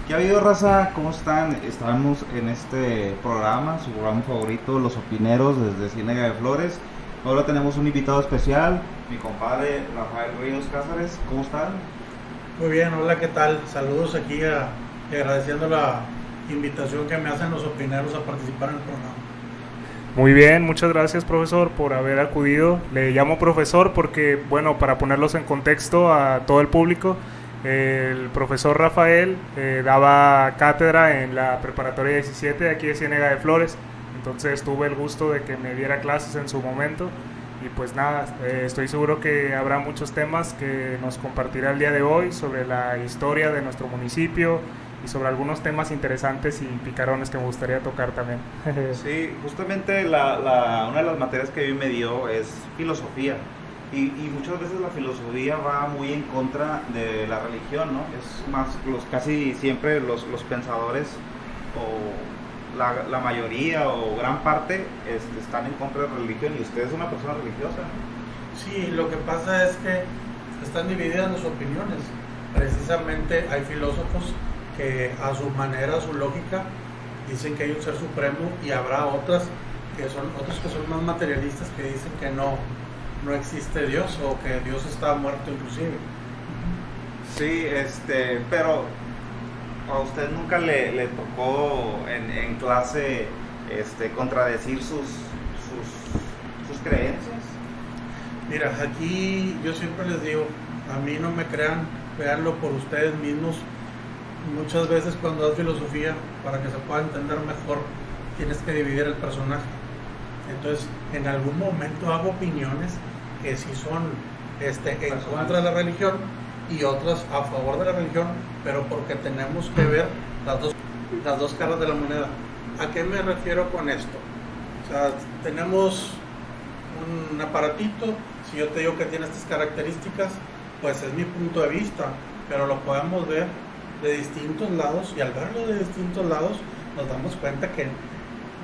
¿Qué ha habido, raza? ¿Cómo están? Estamos en este programa, su programa favorito, Los Opineros, desde Ciénega de Flores. Ahora tenemos un invitado especial, mi compadre Rafael Ríos Cázares. ¿Cómo están? Muy bien, hola, ¿qué tal? Saludos aquí y agradeciendo la invitación que me hacen los opineros a participar en el programa. Muy bien, muchas gracias, profesor, por haber acudido. Le llamo profesor porque, bueno, para ponerlos en contexto a todo el público, el profesor Rafael daba cátedra en la preparatoria 17 de aquí de Ciénega de Flores. Entonces tuve el gusto de que me diera clases en su momento. Y pues nada, estoy seguro que habrá muchos temas que nos compartirá el día de hoy sobre la historia de nuestro municipio y sobre algunos temas interesantes y picarones que me gustaría tocar también. Sí, justamente una de las materias que a mí me dio es filosofía. Y muchas veces la filosofía va muy en contra de la religión, ¿no? Es más, casi siempre los pensadores o la mayoría o gran parte están en contra de la religión, y usted es una persona religiosa. Sí, lo que pasa es que están divididas las opiniones. Precisamente hay filósofos que a su manera, a su lógica, dicen que hay un ser supremo, y habrá otros que son más materialistas, que dicen que no existe Dios, o que Dios está muerto inclusive. Sí, pero a usted nunca le tocó en clase contradecir sus creencias. Mira, aquí yo siempre les digo, a mí no me crean, véanlo por ustedes mismos. Muchas veces cuando das filosofía, para que se pueda entender mejor, tienes que dividir el personaje. Entonces, en algún momento hago opiniones que sí son en contra de la religión, y otras a favor de la religión, pero porque tenemos que ver las dos caras de la moneda. ¿A qué me refiero con esto? O sea, tenemos un aparatito, si yo te digo que tiene estas características, pues es mi punto de vista, pero lo podemos ver de distintos lados, y al verlo de distintos lados nos damos cuenta que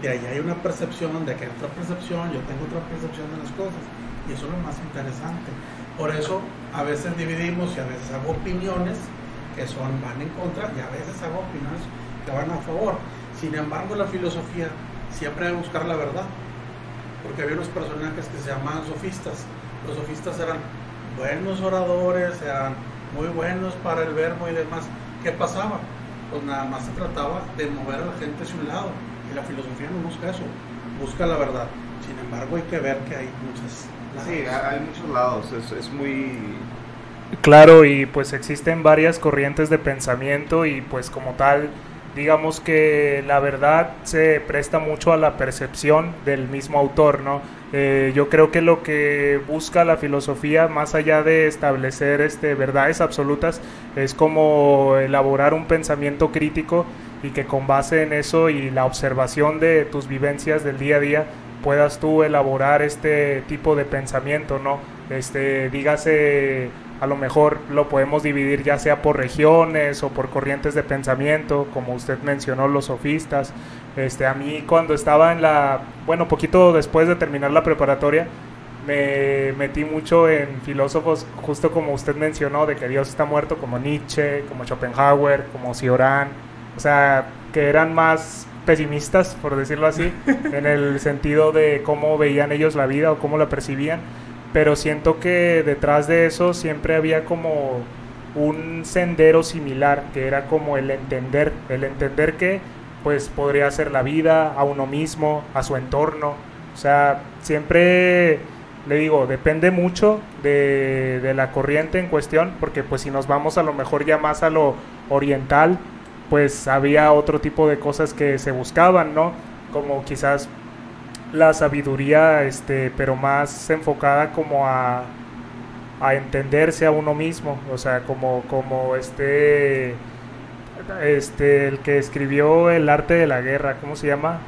de ahí hay una percepción, de aquí hay otra percepción, yo tengo otra percepción de las cosas, y eso es lo más interesante. Por eso a veces dividimos, y a veces hago opiniones que van en contra, y a veces hago opiniones que van a favor. Sin embargo, la filosofía siempre debe buscar la verdad, porque había unos personajes que se llamaban sofistas. Los sofistas eran buenos oradores, eran muy buenos para el verbo y demás. ¿Qué pasaba? Pues nada más se trataba de mover a la gente hacia un lado, y la filosofía no busca eso, busca la verdad. Sin embargo, hay que ver que hay muchos lados. Sí, hay muchos lados, es muy... Claro, y pues existen varias corrientes de pensamiento, y pues como tal, digamos que la verdad se presta mucho a la percepción del mismo autor, ¿no? Yo creo que lo que busca la filosofía, más allá de establecer verdades absolutas, es como elaborar un pensamiento crítico, y que con base en eso y la observación de tus vivencias del día a día puedas tú elaborar este tipo de pensamiento, ¿no? Dígase, a lo mejor lo podemos dividir ya sea por regiones o por corrientes de pensamiento, como usted mencionó, los sofistas. A mí, cuando estaba poquito después de terminar la preparatoria, me metí mucho en filósofos, justo como usted mencionó, de que Dios está muerto, como Nietzsche, como Schopenhauer, como Cioran, o sea, que eran más pesimistas, por decirlo así, en el sentido de cómo veían ellos la vida o cómo la percibían. Pero siento que detrás de eso siempre había como un sendero similar, que era como el entender que pues podría ser la vida, a uno mismo, a su entorno. O sea, siempre le digo, depende mucho de la corriente en cuestión, porque pues si nos vamos a lo mejor ya más a lo oriental, pues había otro tipo de cosas que se buscaban, ¿no? Como quizás la sabiduría, pero más enfocada como a entenderse a uno mismo. O sea, como el que escribió El arte de la guerra, ¿cómo se llama?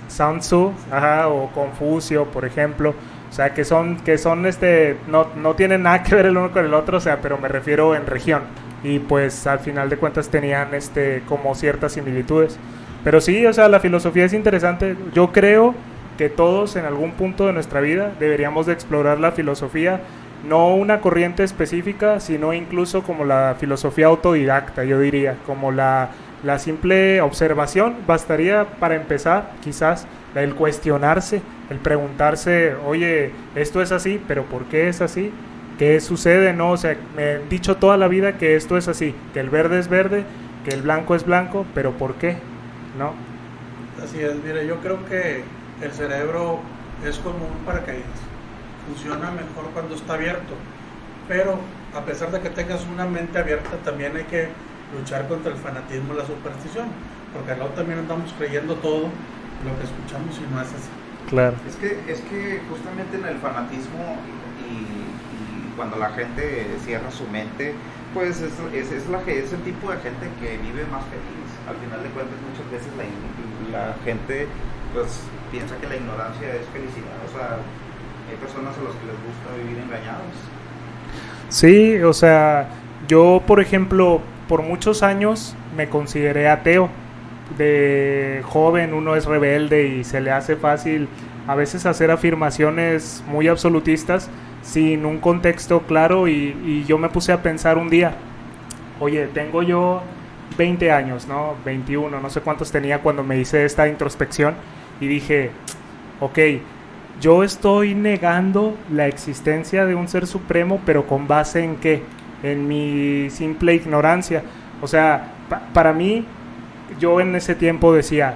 Sun Tzu, ajá, o Confucio, por ejemplo. O sea, que son no tienen nada que ver el uno con el otro, o sea, pero me refiero en región. Y pues al final de cuentas tenían como ciertas similitudes. Pero sí, o sea, la filosofía es interesante. Yo creo que todos en algún punto de nuestra vida deberíamos de explorar la filosofía, no una corriente específica, sino incluso como la filosofía autodidacta, yo diría, como la simple observación bastaría para empezar, quizás, el cuestionarse, el preguntarse, oye, esto es así, pero ¿por qué es así? ¿Qué sucede? No, o sea, me han dicho toda la vida que esto es así, que el verde es verde, que el blanco es blanco, pero ¿por qué? ¿No? Así es, mire, yo creo que el cerebro es como un paracaídas, funciona mejor cuando está abierto, pero a pesar de que tengas una mente abierta, también hay que luchar contra el fanatismo y la superstición, porque al lado también andamos creyendo todo lo que escuchamos y no es así. Claro. Es que justamente en el fanatismo y cuando la gente cierra su mente, pues es el tipo de gente que vive más feliz. Al final de cuentas, muchas veces la gente pues piensa que la ignorancia es felicidad. O sea, hay personas a las que les gusta vivir engañados. Sí, o sea, yo por ejemplo, por muchos años me consideré ateo. De joven uno es rebelde y se le hace fácil a veces hacer afirmaciones muy absolutistas sin un contexto claro y yo me puse a pensar un día, oye, tengo yo 20 años, ¿no? 21, no sé cuántos tenía cuando me hice esta introspección y dije, ok, yo estoy negando la existencia de un ser supremo, pero ¿con base en qué? En mi simple ignorancia. O sea, para mí, yo en ese tiempo decía,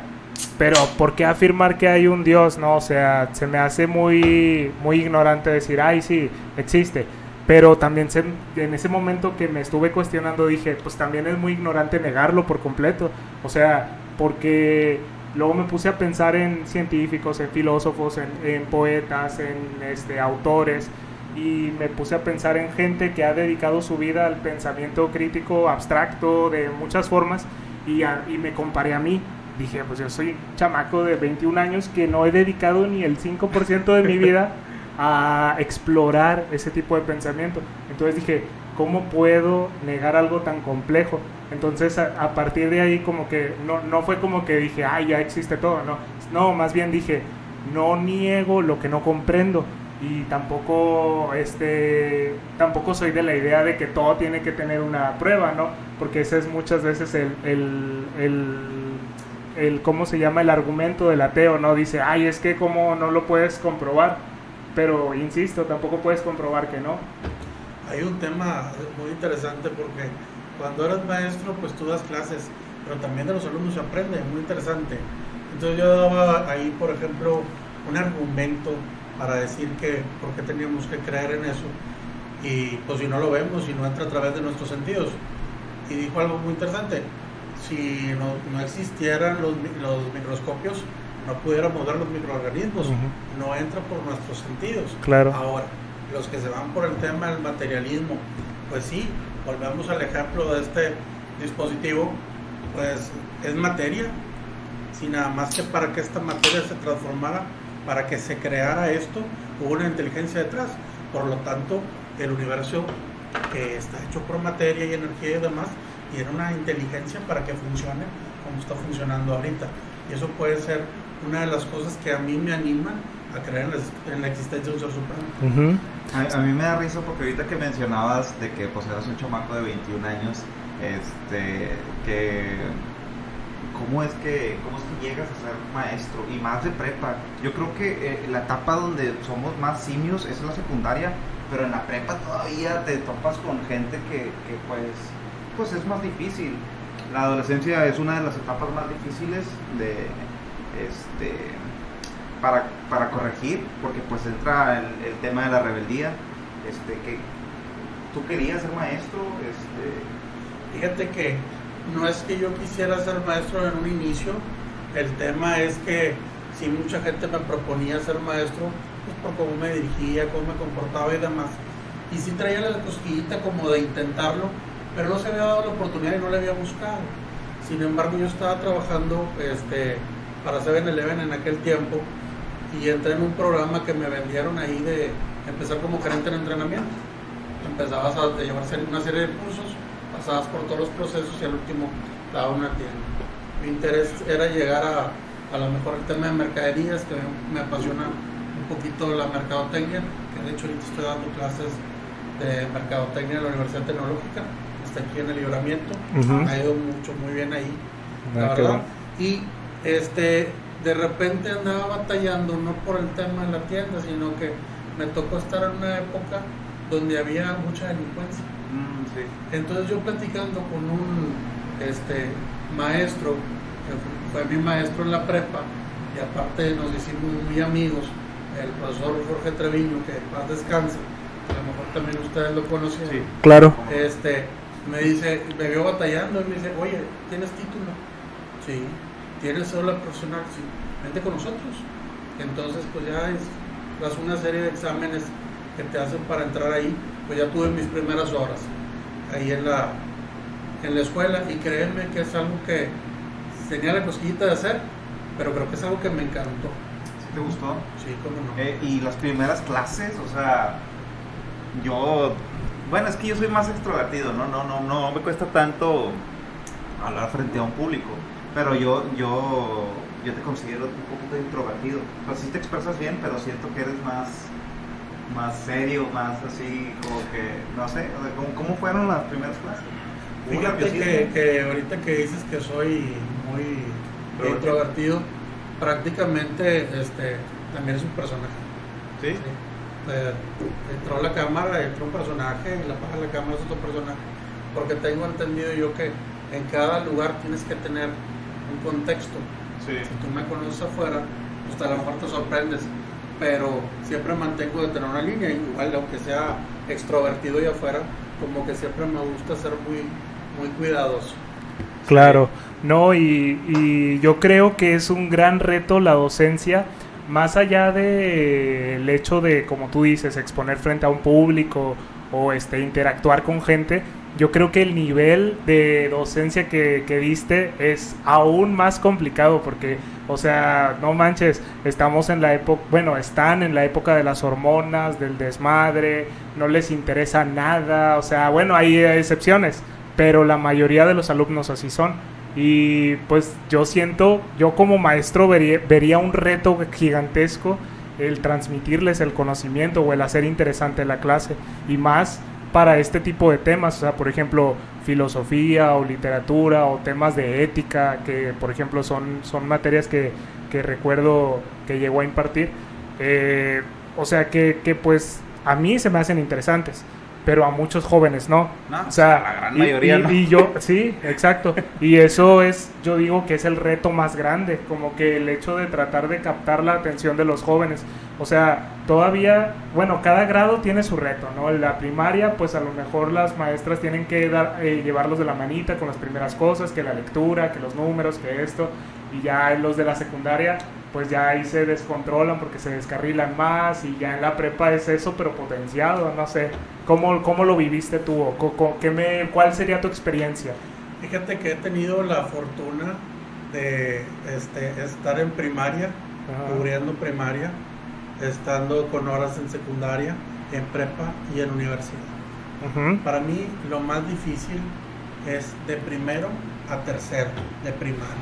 pero ¿por qué afirmar que hay un Dios? No, o sea, se me hace muy ignorante decir, ay, sí, existe. Pero también en ese momento que me estuve cuestionando dije, pues también es muy ignorante negarlo por completo. O sea, porque luego me puse a pensar en científicos, en filósofos, en poetas, en autores, y me puse a pensar en gente que ha dedicado su vida al pensamiento crítico abstracto de muchas formas, y me comparé a mí. Dije, pues yo soy un chamaco de 21 años que no he dedicado ni el 5% de mi vida a explorar ese tipo de pensamiento. Entonces dije, ¿cómo puedo negar algo tan complejo? Entonces a partir de ahí como que no fue como que dije, ay, ya existe todo, no, más bien dije, no niego lo que no comprendo, y tampoco soy de la idea de que todo tiene que tener una prueba, ¿no? Porque ese es muchas veces el ¿cómo se llama? El argumento del ateo, ¿no? Dice, ay, es que como no lo puedes comprobar, pero insisto, tampoco puedes comprobar que no. Hay un tema muy interesante porque cuando eres maestro, pues tú das clases, pero también de los alumnos se aprende, muy interesante. Entonces yo daba ahí, por ejemplo, un argumento para decir que por qué teníamos que creer en eso, y pues si no lo vemos, si no entra a través de nuestros sentidos. Y dijo algo muy interesante, si no existieran los microscopios, no pudiéramos ver los microorganismos, no entra por nuestros sentidos. Claro. Ahora, los que se van por el tema del materialismo, pues sí, volvemos al ejemplo de este dispositivo, pues es materia, si nada más que para que esta materia se transformara, para que se creara esto, hubo una inteligencia detrás. Por lo tanto, el universo, que está hecho por materia y energía y demás, tiene una inteligencia para que funcione como está funcionando ahorita. Y eso puede ser una de las cosas que a mí me animan a creer en la existencia de un ser supremo. A mí me da risa porque ahorita que mencionabas de que pues eras un chamaco de 21 años, que ¿cómo es que llegas a ser maestro? Y más de prepa. Yo creo que la etapa donde somos más simios es la secundaria, pero en la prepa todavía te topas con gente que pues es más difícil. La adolescencia es una de las etapas más difíciles para corregir, porque pues entra el tema de la rebeldía. Que tú querías ser maestro. Fíjate que no es que yo quisiera ser maestro en un inicio, el tema es que si mucha gente me proponía ser maestro, pues por cómo me dirigía, cómo me comportaba y demás, y sí traía la cosquillita como de intentarlo, pero no se había dado la oportunidad y no la había buscado. Sin embargo, yo estaba trabajando para 7-Eleven en aquel tiempo, y entré en un programa que me vendieron ahí de empezar como gerente en entrenamiento. Empezabas a llevarse una serie de cursos, pasabas por todos los procesos y al último daba una tienda. Mi interés era llegar a lo mejor el tema de mercaderías, que me apasiona un poquito la mercadotecnia, que de hecho ahorita estoy dando clases de Mercadotecnia de la Universidad Tecnológica, está aquí en el Libramiento. Ujú. Ha ido muy bien ahí, Ah, la qué verdad. bueno. Y de repente andaba batallando, no por el tema de la tienda, sino que me tocó estar en una época donde había mucha delincuencia. Sí. Entonces yo platicando con un maestro, que fue mi maestro en la prepa, y aparte nos hicimos muy amigos, el profesor Jorge Treviño, que en paz descanse, a lo mejor también ustedes lo conocían. Sí. Claro. Me dice, me vio batallando y me dice, oye, ¿tienes título? Sí. ¿Tienes cédula profesional? Sí. Vente con nosotros. Entonces pues ya tras una serie de exámenes que te hacen para entrar ahí, pues ya tuve mis primeras horas ahí en la escuela, y créeme que es algo que tenía la cosquillita de hacer, pero creo que es algo que me encantó. ¿Sí te gustó? Sí, cómo no. Y las primeras clases, o sea, bueno, es que yo soy más extrovertido, no me cuesta tanto hablar frente a un público, pero yo te considero un poquito introvertido. Pues sí te expresas bien, pero siento que eres más serio, más así, como que, no sé, o sea, ¿cómo fueron las primeras clases? Fíjate que ahorita que dices que soy muy introvertido, prácticamente también es un personaje. ¿Sí? Entró la cámara, entró un personaje, y la paja de la cámara es otro personaje, porque tengo entendido yo que en cada lugar tienes que tener un contexto. Sí. Si tú me conoces afuera, pues a lo mejor te sorprendes, pero siempre mantengo de tener una línea, igual aunque sea extrovertido y afuera, como que siempre me gusta ser muy cuidadoso. Claro, no, y yo creo que es un gran reto la docencia, más allá del hecho de, como tú dices, exponer frente a un público o interactuar con gente. Yo creo que el nivel de docencia que diste es aún más complicado porque, o sea, no manches, estamos en la época, bueno, están en la época de las hormonas, del desmadre, no les interesa nada, o sea, bueno, hay excepciones, pero la mayoría de los alumnos así son. Y pues yo como maestro vería un reto gigantesco el transmitirles el conocimiento o el hacer interesante la clase, y más para este tipo de temas, o sea, por ejemplo, filosofía o literatura o temas de ética, que por ejemplo son materias que recuerdo que llegó a impartir, o sea, que pues a mí se me hacen interesantes, pero a muchos jóvenes no. No, o sea, la gran mayoría no. Y yo, sí, exacto, y eso es, yo digo que es el reto más grande, como que el hecho de tratar de captar la atención de los jóvenes. O sea, todavía, bueno, cada grado tiene su reto, ¿no? En la primaria, pues a lo mejor las maestras tienen que llevarlos de la manita con las primeras cosas, que la lectura, que los números, que esto, y ya en los de la secundaria, pues ya ahí se descontrolan porque se descarrilan más, y ya en la prepa es eso, pero potenciado, no sé. ¿Cómo lo viviste tú? ¿O cuál sería tu experiencia? Fíjate que he tenido la fortuna de estar en primaria, cubriendo primaria, estando con horas en secundaria, en prepa y en universidad. Uh-huh. Para mí lo más difícil es de primero a tercero de primaria.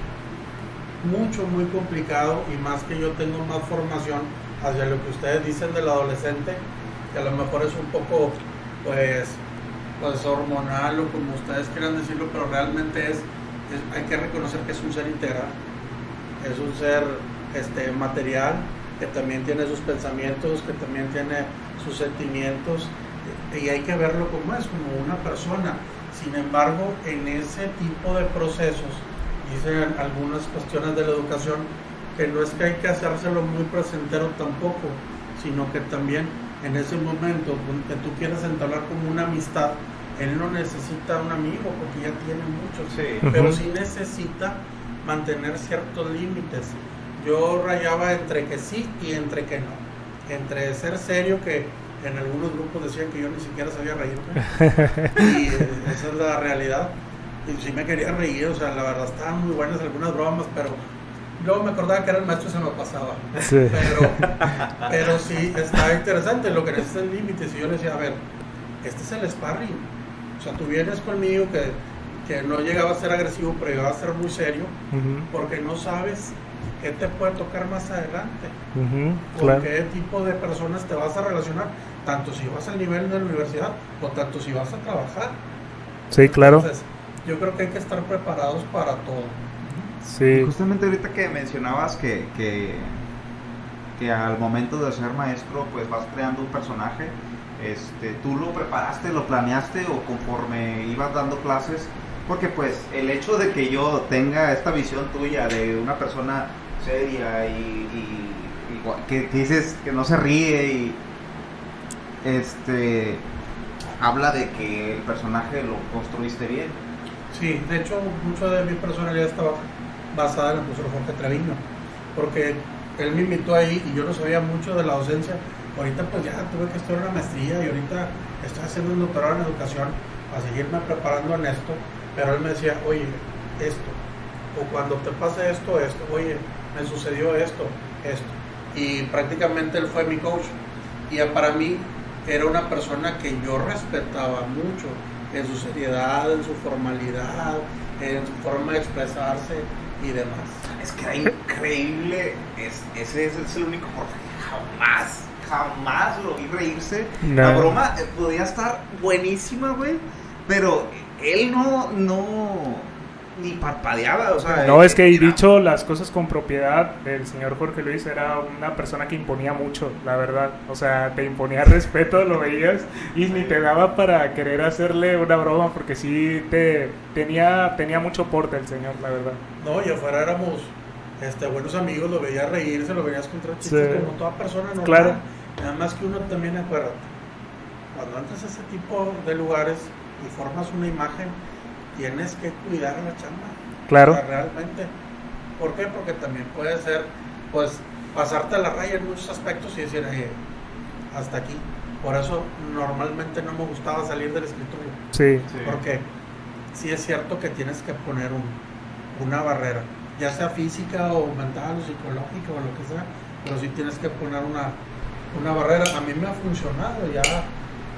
Muy complicado, y más que yo tengo más formación hacia lo que ustedes dicen del adolescente, que a lo mejor es un poco pues hormonal o como ustedes quieran decirlo, pero realmente hay que reconocer que es un ser integral, es un ser material, que también tiene sus pensamientos, que también tiene sus sentimientos, y hay que verlo como una persona. Sin embargo, en ese tipo de procesos, dicen algunas cuestiones de la educación, que no es que hay que hacérselo muy placentero tampoco, sino que también en ese momento que tú quieres entablar como una amistad, él no necesita un amigo porque ya tiene muchos, sí. Pero sí necesita mantener ciertos límites. Yo rayaba entre que sí y entre que no, entre ser serio, que en algunos grupos decían que yo ni siquiera sabía reírme, y esa es la realidad, y sí me quería reír, o sea, la verdad estaban muy buenas algunas bromas, pero luego me acordaba que era el maestro y se me pasaba. Sí. Pero sí, está interesante, lo que necesitan límites, y yo le decía, a ver, este es el sparring, o sea, tú vienes conmigo que no llegaba a ser agresivo, pero llegaba a ser muy serio, porque no sabes qué te puede tocar más adelante, con qué tipo de personas te vas a relacionar, tanto si vas al nivel de la universidad o tanto si vas a trabajar. Sí, claro. Entonces, yo creo que hay que estar preparados para todo. Sí. Justamente ahorita que mencionabas que al momento de ser maestro pues vas creando un personaje, ¿tú lo preparaste, lo planeaste o conforme ibas dando clases? Porque pues el hecho de que yo tenga esta visión tuya de una persona seria y que dices que no se ríe y habla de que el personaje lo construiste bien. Sí, de hecho mucho de mi personalidad estaba basada en el profesor Jorge Treviño, porque él me invitó ahí y yo no sabía mucho de la docencia. Ahorita pues ya tuve que estudiar una maestría y ahorita estoy haciendo un doctorado en educación para seguirme preparando en esto, pero él me decía, oye, esto, o cuando te pase esto, oye, me sucedió esto, y prácticamente él fue mi coach, y para mí era una persona que yo respetaba mucho en su seriedad, en su formalidad, en su forma de expresarse y demás. Es que era increíble, ese es el único Jorge que jamás lo vi reírse. No. La broma podía estar buenísima, güey, pero él no ni parpadeaba, o sea... No, es que he dicho las cosas con propiedad. El señor Jorge Luis era una persona que imponía mucho, la verdad. O sea, te imponía respeto, lo veías y ni te daba para querer hacerle una broma, porque sí tenía mucho porte el señor, la verdad. No, y afuera éramos buenos amigos, lo veías reírse, lo veías contar chistes, sí, como toda persona normal. Claro. Nada más que uno también, acuérdate, cuando entras a ese tipo de lugares y formas una imagen, tienes que cuidar la chamba. Claro. O sea, realmente. ¿Por qué? Porque también puede ser, pues, pasarte a la raya en muchos aspectos y decir, hasta aquí. Por eso normalmente no me gustaba salir del escritorio. Sí. Porque sí es cierto que tienes que poner una barrera, ya sea física o mental o psicológica o lo que sea, pero sí tienes que poner una barrera. A mí me ha funcionado,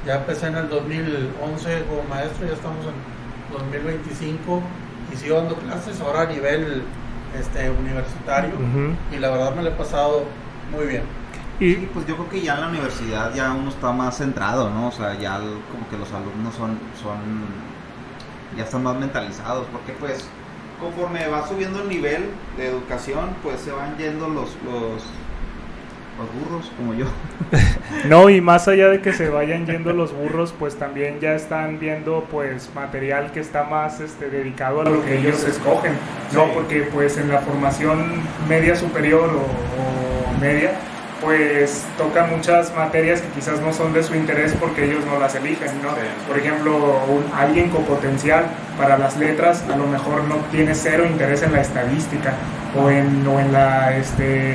ya empecé en el 2011 como maestro, ya estamos en 2025 y sigo dando clases ahora a nivel universitario, y la verdad me lo he pasado muy bien. Y sí, pues yo creo que ya en la universidad ya uno está más centrado, ¿no? O sea, ya como que los alumnos ya están más mentalizados, porque pues conforme va subiendo el nivel de educación, pues se van yendo los burros como yo. No, y más allá de que se vayan yendo los burros, pues también ya están viendo pues material que está más dedicado a lo que ellos escogen, ¿no? Sí. Porque pues en la formación media superior o media, pues tocan muchas materias que quizás no son de su interés porque ellos no las eligen, ¿no? Sí. Por ejemplo, alguien con potencial para las letras a lo mejor no tiene cero interés en la estadística o en la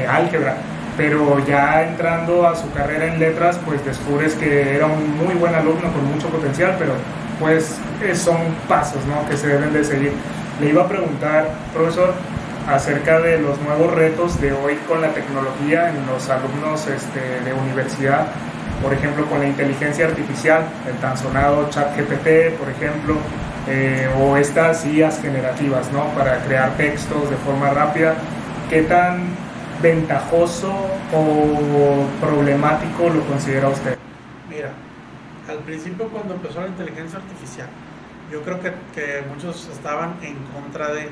álgebra, pero ya entrando a su carrera en letras, pues descubres que era un muy buen alumno con mucho potencial, pero pues son pasos, ¿no?, que se deben de seguir. Le iba a preguntar, profesor, acerca de los nuevos retos de hoy con la tecnología en los alumnos de universidad, por ejemplo con la inteligencia artificial, el tan sonado ChatGPT, por ejemplo, o estas IAs generativas, ¿no?, para crear textos de forma rápida. ¿Qué tan ventajoso o problemático lo considera usted? Mira, al principio cuando empezó la inteligencia artificial, yo creo que muchos estaban en contra de...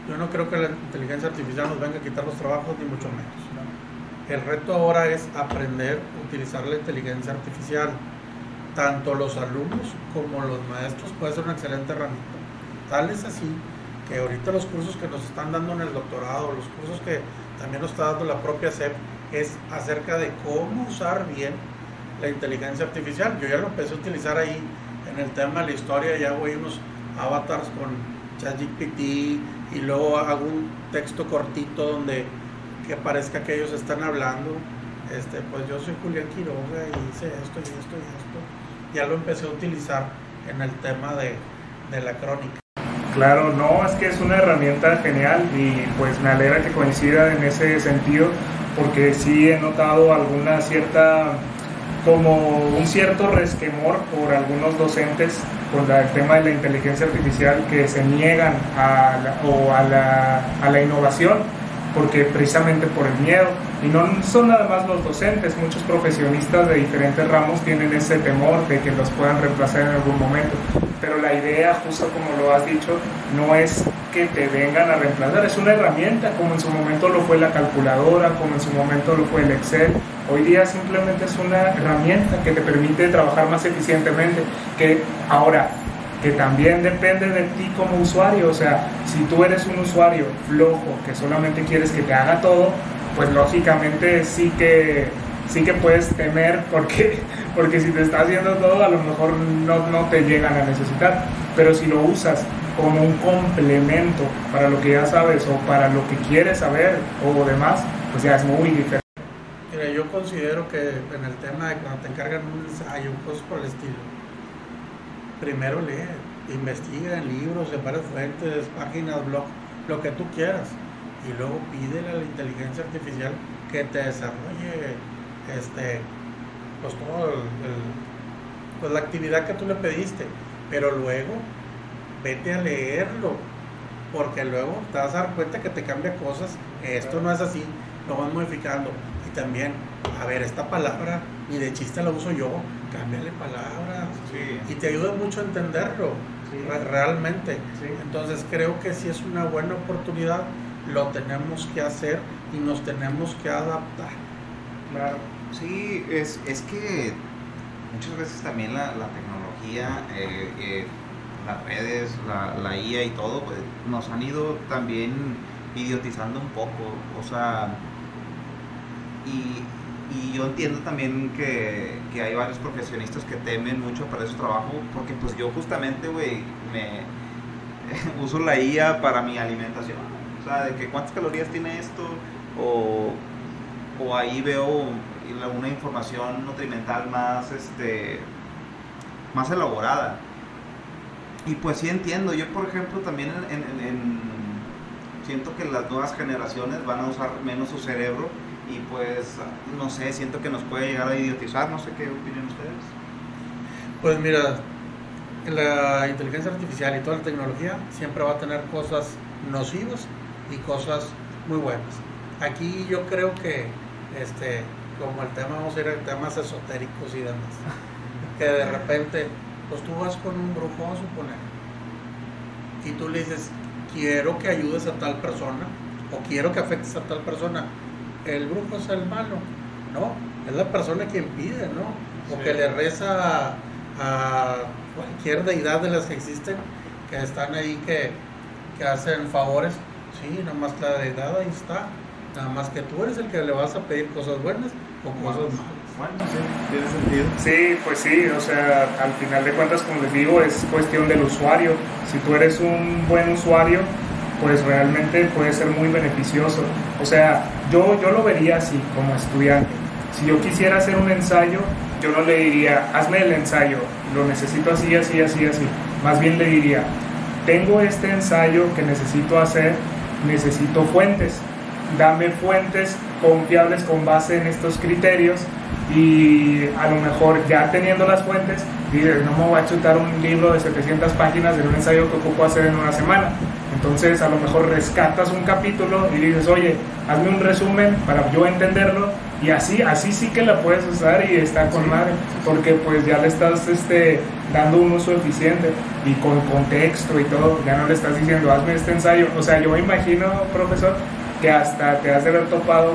Yo no creo que la inteligencia artificial nos venga a quitar los trabajos, ni mucho menos, ¿no? El reto ahora es aprender a utilizar la inteligencia artificial. Tanto los alumnos como los maestros puede ser una excelente herramienta. Tal es así que ahorita los cursos que nos están dando en el doctorado, los cursos que también nos está dando la propia SEP, es acerca de cómo usar bien la inteligencia artificial. Yo ya lo empecé a utilizar ahí en el tema de la historia, ya hago unos avatars con ChatGPT y luego hago un texto cortito donde que parezca que ellos están hablando. Pues yo soy Julián Quiroga y hice esto y esto y esto. Ya lo empecé a utilizar en el tema de la crónica. Claro, no, es que es una herramienta genial y pues me alegra que coincida en ese sentido, porque sí he notado un cierto resquemor por algunos docentes con el tema de la inteligencia artificial, que se niegan a la innovación porque precisamente por el miedo. Y no son nada más los docentes, muchos profesionistas de diferentes ramos tienen ese temor de que los puedan reemplazar en algún momento. Pero la idea, justo como lo has dicho, no es que te vengan a reemplazar, es una herramienta, como en su momento lo fue la calculadora, como en su momento lo fue el Excel. Hoy día simplemente es una herramienta que te permite trabajar más eficientemente, que ahora, que también depende de ti como usuario. O sea, si tú eres un usuario flojo que solamente quieres que te haga todo, pues lógicamente sí que puedes temer, porque si te está haciendo todo, a lo mejor no te llegan a necesitar. Pero si lo usas como un complemento para lo que ya sabes o para lo que quieres saber o demás, pues ya es muy diferente. Mira, yo considero que en el tema de cuando te encargan un ensayo, cosas por el estilo, primero lee, investiga en libros, en varias fuentes, páginas, blog, lo que tú quieras, y luego pídele a la inteligencia artificial que te desarrolle pues todo pues la actividad que tú le pediste, pero luego vete a leerlo, porque luego te vas a dar cuenta que te cambia cosas, esto no es así, lo vas modificando. Y también, a ver, esta palabra ni de chiste la uso yo, cámbiale palabras, Sí. y te ayuda mucho a entenderlo, Sí. realmente. Sí. Entonces creo que si es una buena oportunidad, lo tenemos que hacer y nos tenemos que adaptar. Claro. Sí, es que muchas veces también la tecnología, las redes, la IA y todo, pues, nos han ido también idiotizando un poco. O sea, y yo entiendo también que hay varios profesionistas que temen mucho para su trabajo, porque pues yo justamente, güey, uso la IA para mi alimentación. O sea, de que cuántas calorías tiene esto, o ahí veo una información nutrimental más elaborada. Y pues sí entiendo, yo por ejemplo también siento que las nuevas generaciones van a usar menos su cerebro y pues no sé, siento que nos puede llegar a idiotizar, no sé qué opinan ustedes. Pues mira, la inteligencia artificial y toda la tecnología siempre va a tener cosas nocivas y cosas muy buenas. Aquí yo creo que como el tema, vamos a ir a temas esotéricos y demás, que de repente pues tú vas con un brujo, vamos a suponer, y tú le dices, quiero que ayudes a tal persona o quiero que afectes a tal persona. El brujo es el malo, no, es la persona quien pide, ¿no? O Sí. que le reza a cualquier deidad de las que existen, que están ahí, que hacen favores. Sí, nada más la deidad ahí está, nada más que tú eres el que le vas a pedir cosas buenas o cosas malas. Bueno, sí, tiene sentido. Sí, pues sí, o sea, al final de cuentas, como les digo, es cuestión del usuario. Si tú eres un buen usuario, pues realmente puede ser muy beneficioso. O sea, yo lo vería así, como estudiante. Si yo quisiera hacer un ensayo, yo no le diría, hazme el ensayo, lo necesito así, así, así, así. Más bien le diría, tengo este ensayo que necesito hacer, necesito fuentes. Dame fuentes confiables con base en estos criterios, y a lo mejor ya teniendo las fuentes, dices, no me voy a chutar un libro de 700 páginas de un ensayo que ocupo hacer en una semana. Entonces a lo mejor rescatas un capítulo y dices, oye, hazme un resumen para yo entenderlo, y así sí que la puedes usar y está con madre, porque pues ya le estás dando un uso eficiente y con contexto y todo. Ya no le estás diciendo, hazme este ensayo. O sea, yo me imagino, profesor, que hasta te has de haber topado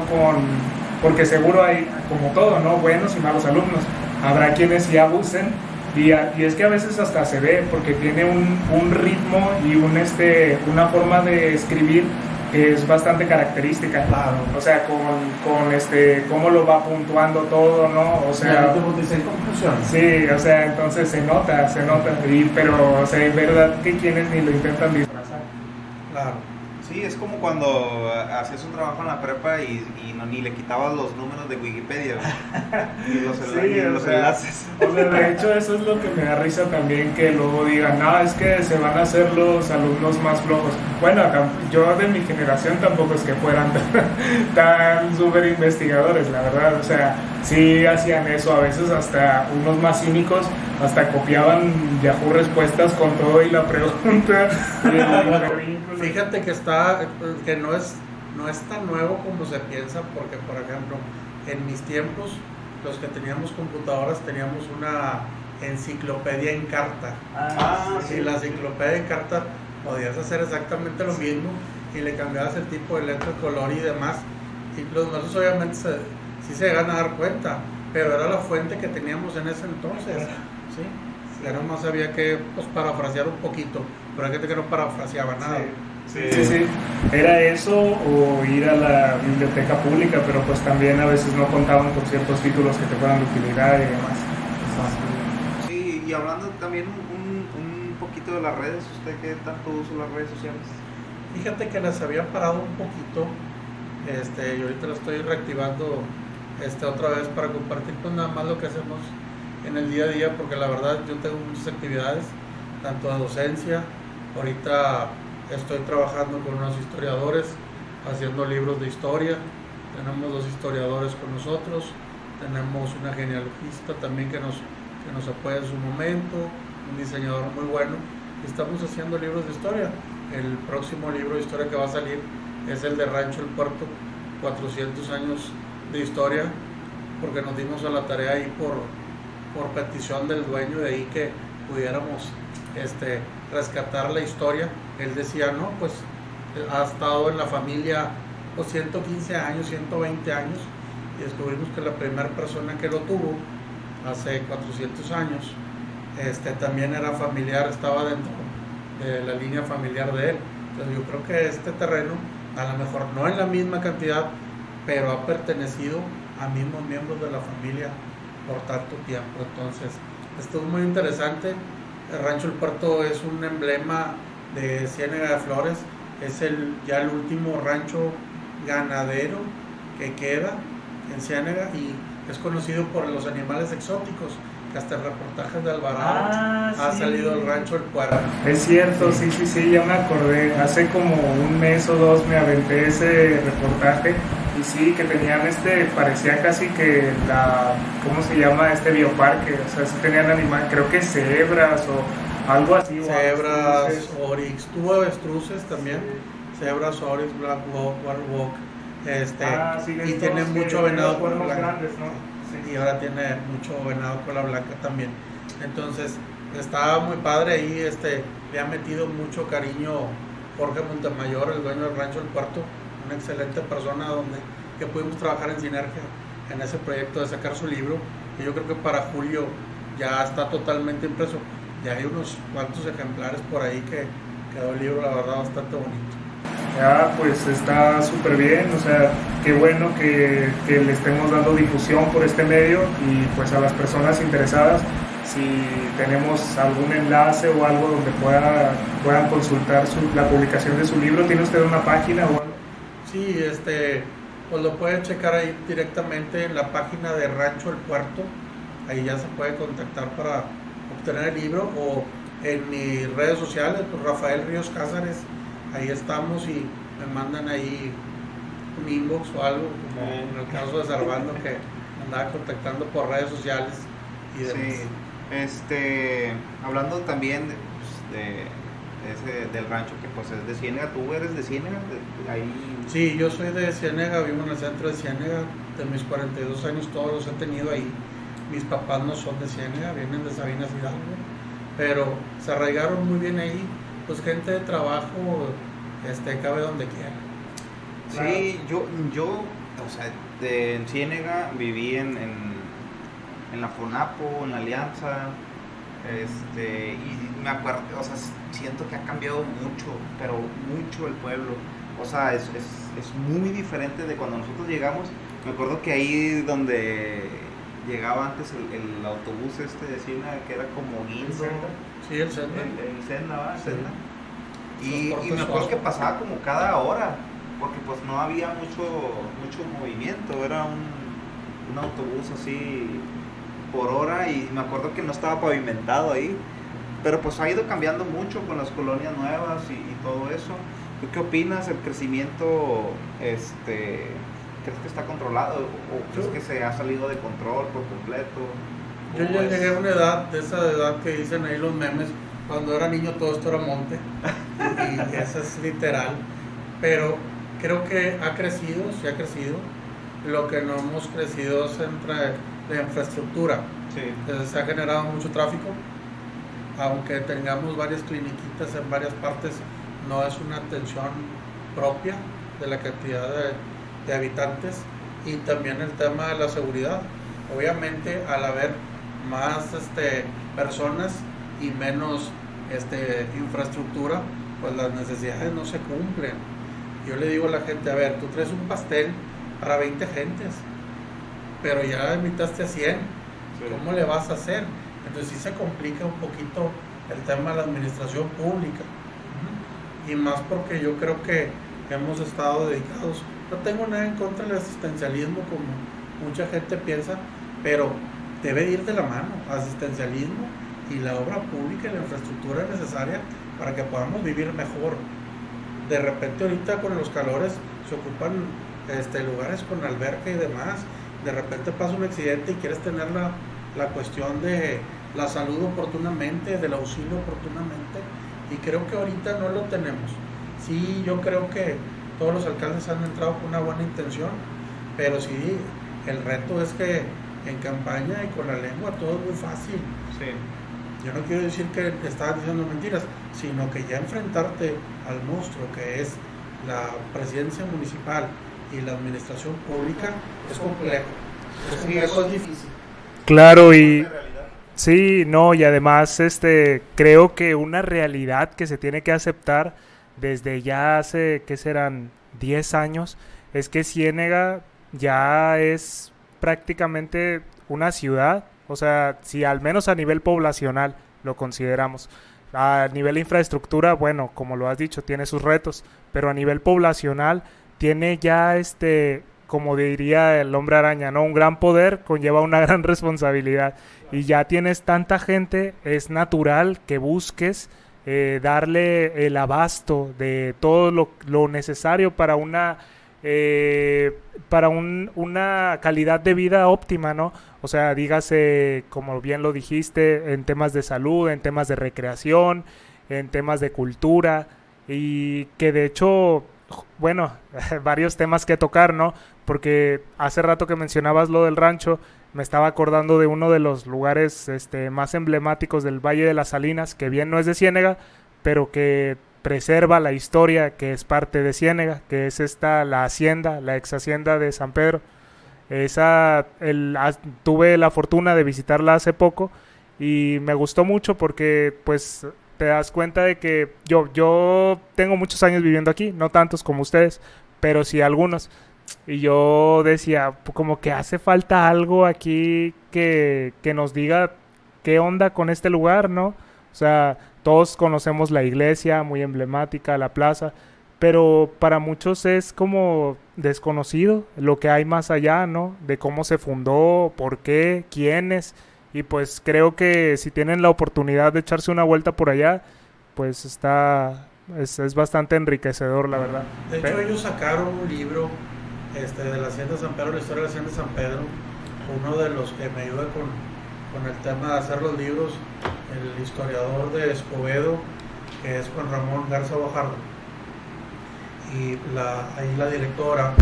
porque seguro hay, como todo, ¿no?, buenos y malos alumnos. Habrá quienes sí abusen, y es que a veces hasta se ve, porque tiene un ritmo y una forma de escribir que es bastante característica. Claro. O sea, con cómo lo va puntuando todo, ¿no? O sea, sí, o sea, entonces se nota, pero o sea, es verdad que quienes ni lo intentan disfrazar. Claro. Sí, es como cuando hacías un trabajo en la prepa y ni le quitabas los números de Wikipedia, ¿no? Y los enlaces. O sea, de hecho, eso es lo que me da risa también, que luego digan, no, es que se van a hacer los alumnos más flojos. Bueno, yo de mi generación tampoco es que fueran tan súper investigadores, la verdad. O sea, sí hacían eso, a veces hasta unos más cínicos, hasta copiaban Yahoo Respuestas con todo y la pregunta. Fíjate que no es no es tan nuevo como se piensa, porque por ejemplo, en mis tiempos, los que teníamos computadoras teníamos una enciclopedia en carta. Sí. Y la enciclopedia en carta podías hacer exactamente lo mismo y le cambiabas el tipo de letra, color y demás. Y los maestros obviamente sí se llegan a dar cuenta, pero era la fuente que teníamos en ese entonces. ¿Sí? Ya nomás había que parafrasear un poquito, pero hay gente que no parafraseaba nada. Sí. Era eso o ir a la biblioteca pública, pero pues también a veces no contaban con ciertos títulos que te fueran de utilidad y demás. Sí, y hablando también un poquito de las redes, ¿usted qué tanto usa las redes sociales? Fíjate que las había parado un poquito, y ahorita las estoy reactivando otra vez para compartir pues nada más lo que hacemos en el día a día, porque la verdad yo tengo muchas actividades, tanto de docencia, ahorita estoy trabajando con unos historiadores, haciendo libros de historia, tenemos 2 historiadores con nosotros, tenemos una genealogista también que nos apoya en su momento, un diseñador muy bueno, y estamos haciendo libros de historia. El próximo libro de historia que va a salir es el de Rancho El Puerto, 400 años de historia, porque nos dimos a la tarea ahí por petición del dueño de ahí que pudiéramos rescatar la historia. Él decía, no, pues ha estado en la familia 115 años, 120 años, y descubrimos que la primera persona que lo tuvo hace 400 años también era familiar, estaba dentro de la línea familiar de él. Entonces yo creo que este terreno, a lo mejor no en la misma cantidad, pero ha pertenecido a mismos miembros de la familia por tanto tiempo. Entonces esto es muy interesante. El Rancho El Puerto es un emblema de Ciénega de Flores, es ya el último rancho ganadero que queda en Ciénega y es conocido por los animales exóticos, que hasta el reportaje de Alvarado ha salido el Rancho El Puerto. Es cierto, sí, ya me acordé, hace como un mes o 2 me aventé ese reportaje y sí, que tenían parecía casi que ¿cómo se llama? Bioparque, o sea, sí tenían animales, creo que cebras o algo así. Cebras, oryx, tuvo avestruces también, cebras, oryx, black walk, y tiene mucho venado con la blanca, y ahora tiene mucho venado con la blanca también. Entonces estaba muy padre ahí, le ha metido mucho cariño Jorge Montemayor, el dueño del Rancho El Puerto, una excelente persona que pudimos trabajar en sinergia en ese proyecto de sacar su libro, y yo creo que para julio ya está totalmente impreso. Ya hay unos cuantos ejemplares por ahí que quedó el libro, la verdad, bastante bonito. Ya, pues está súper bien, o sea, qué bueno que le estemos dando difusión por este medio y pues a las personas interesadas, si tenemos algún enlace o algo donde puedan consultar la publicación de su libro. ¿Tiene usted una página o algo? Sí, pues lo pueden checar ahí directamente en la página de Rancho El Puerto, ahí ya se puede contactar para obtener el libro, o en mis redes sociales, pues Rafael Ríos Cázares, ahí estamos y me mandan ahí un inbox o algo, como en el caso de Servando que andaba contactando por redes sociales y demás. Sí, hablando también del rancho que pues es de Ciénega, ¿tú eres de Ciénega? Ahí... Sí, yo soy de Ciénega, vivo en el centro de Ciénega, de mis 42 años todos los he tenido ahí. Mis papás no son de Ciénega, vienen de Sabinas Hidalgo, pero se arraigaron muy bien ahí, pues gente de trabajo, cabe donde quiera. Sí, yo o sea, en Ciénega viví en la FONAPO, en la Alianza, y me acuerdo, o sea, siento que ha cambiado mucho, pero mucho el pueblo. O sea, es muy diferente de cuando nosotros llegamos. Me acuerdo que ahí donde llegaba antes el autobús de Ciénega, que era como guindo. Sí, el Senda. El Senda, ¿va? Sí. Senda. Y me acuerdo que pasaba como cada hora, porque pues no había mucho movimiento, era un autobús así por hora, y me acuerdo que no estaba pavimentado ahí, pero pues ha ido cambiando mucho con las colonias nuevas y todo eso. ¿Tú qué opinas? ¿El crecimiento crees que está controlado o crees que se ha salido de control por completo? Yo ya llegué a una edad, de esa edad que dicen ahí los memes, cuando era niño todo esto era monte, y eso es literal, pero creo que ha crecido, sí ha crecido. Lo que no hemos crecido es entre la infraestructura. Sí. Se ha generado mucho tráfico, aunque tengamos varias cliniquitas en varias partes, no es una atención propia de la cantidad de habitantes. Y también el tema de la seguridad. Obviamente, al haber más personas y menos infraestructura, pues las necesidades no se cumplen. Yo le digo a la gente, a ver, tú traes un pastel para 20 gentes, pero ya invitaste a 100, sí. ¿Cómo le vas a hacer? Entonces sí se complica un poquito el tema de la administración pública, y más porque yo creo que hemos estado dedicados, no tengo nada en contra del asistencialismo como mucha gente piensa, pero debe ir de la mano, asistencialismo y la obra pública y la infraestructura necesaria para que podamos vivir mejor. De repente ahorita con los calores se ocupan lugares con alberca y demás, de repente pasa un accidente y quieres tener la cuestión de la salud oportunamente, del auxilio oportunamente, y creo que ahorita no lo tenemos. Sí, yo creo que todos los alcaldes han entrado con una buena intención, pero sí, el reto es que en campaña y con la lengua todo es muy fácil. Sí. Yo no quiero decir que estás diciendo mentiras, sino que ya enfrentarte al monstruo que es la presidencia municipal y la administración pública es complejo. Es difícil. Claro, y sí, no, y además creo que una realidad que se tiene que aceptar desde ya hace, ¿qué serán? 10 años, es que Ciénega ya es prácticamente una ciudad. O sea, si al menos a nivel poblacional lo consideramos. A nivel de infraestructura, bueno, como lo has dicho, tiene sus retos, pero a nivel poblacional tiene ya como diría el Hombre Araña, ¿no? Un gran poder conlleva una gran responsabilidad. Y ya tienes tanta gente, es natural que busques darle el abasto de todo lo necesario para una calidad de vida óptima, ¿no? O sea, dígase, como bien lo dijiste, en temas de salud, en temas de recreación, en temas de cultura, y que de hecho, bueno, varios temas que tocar, ¿no? Porque hace rato que mencionabas lo del rancho, me estaba acordando de uno de los lugares más emblemáticos del Valle de las Salinas, que bien no es de Ciénega, pero que preserva la historia, que es parte de Ciénega, que es la hacienda, la ex hacienda de San Pedro. Tuve la fortuna de visitarla hace poco y me gustó mucho porque pues te das cuenta de que yo tengo muchos años viviendo aquí, no tantos como ustedes, pero sí algunos, y yo decía, como que hace falta algo aquí que nos diga qué onda con este lugar, ¿no? O sea, todos conocemos la iglesia, muy emblemática, la plaza, pero para muchos es como desconocido lo que hay más allá, ¿no? De cómo se fundó, por qué, quiénes, y pues creo que si tienen la oportunidad de echarse una vuelta por allá, pues es bastante enriquecedor, la verdad. De hecho, ellos sacaron un libro de la Hacienda de San Pedro, la historia de la Hacienda de San Pedro, uno de los que me ayuda con el tema de hacer los libros, el historiador de Escobedo, que es Juan Ramón Garza Bajardo, y ahí la directora,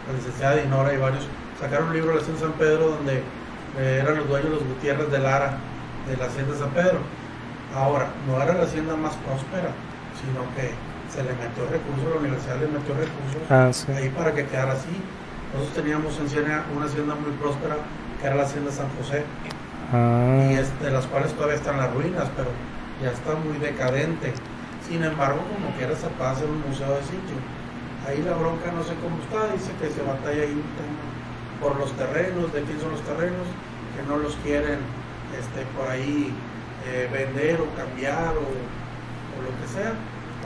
la licenciada Dinora y varios, sacaron un libro de la Hacienda de San Pedro donde eran los dueños los Gutiérrez de Lara de la Hacienda de San Pedro. Ahora, no era la hacienda más próspera, sino que se le metió recursos, la universidad le metió recursos ahí para que quedara así. Nosotros teníamos en Ciénega una hacienda muy próspera, que era la Hacienda San José, y de las cuales todavía están las ruinas, pero ya está muy decadente. Sin embargo, como quiera se puede hacer un museo de sitio. Ahí la bronca no sé cómo está, dice que se batalla ahí un tema por los terrenos, de quién son los terrenos, que no los quieren por ahí vender o cambiar o lo que sea.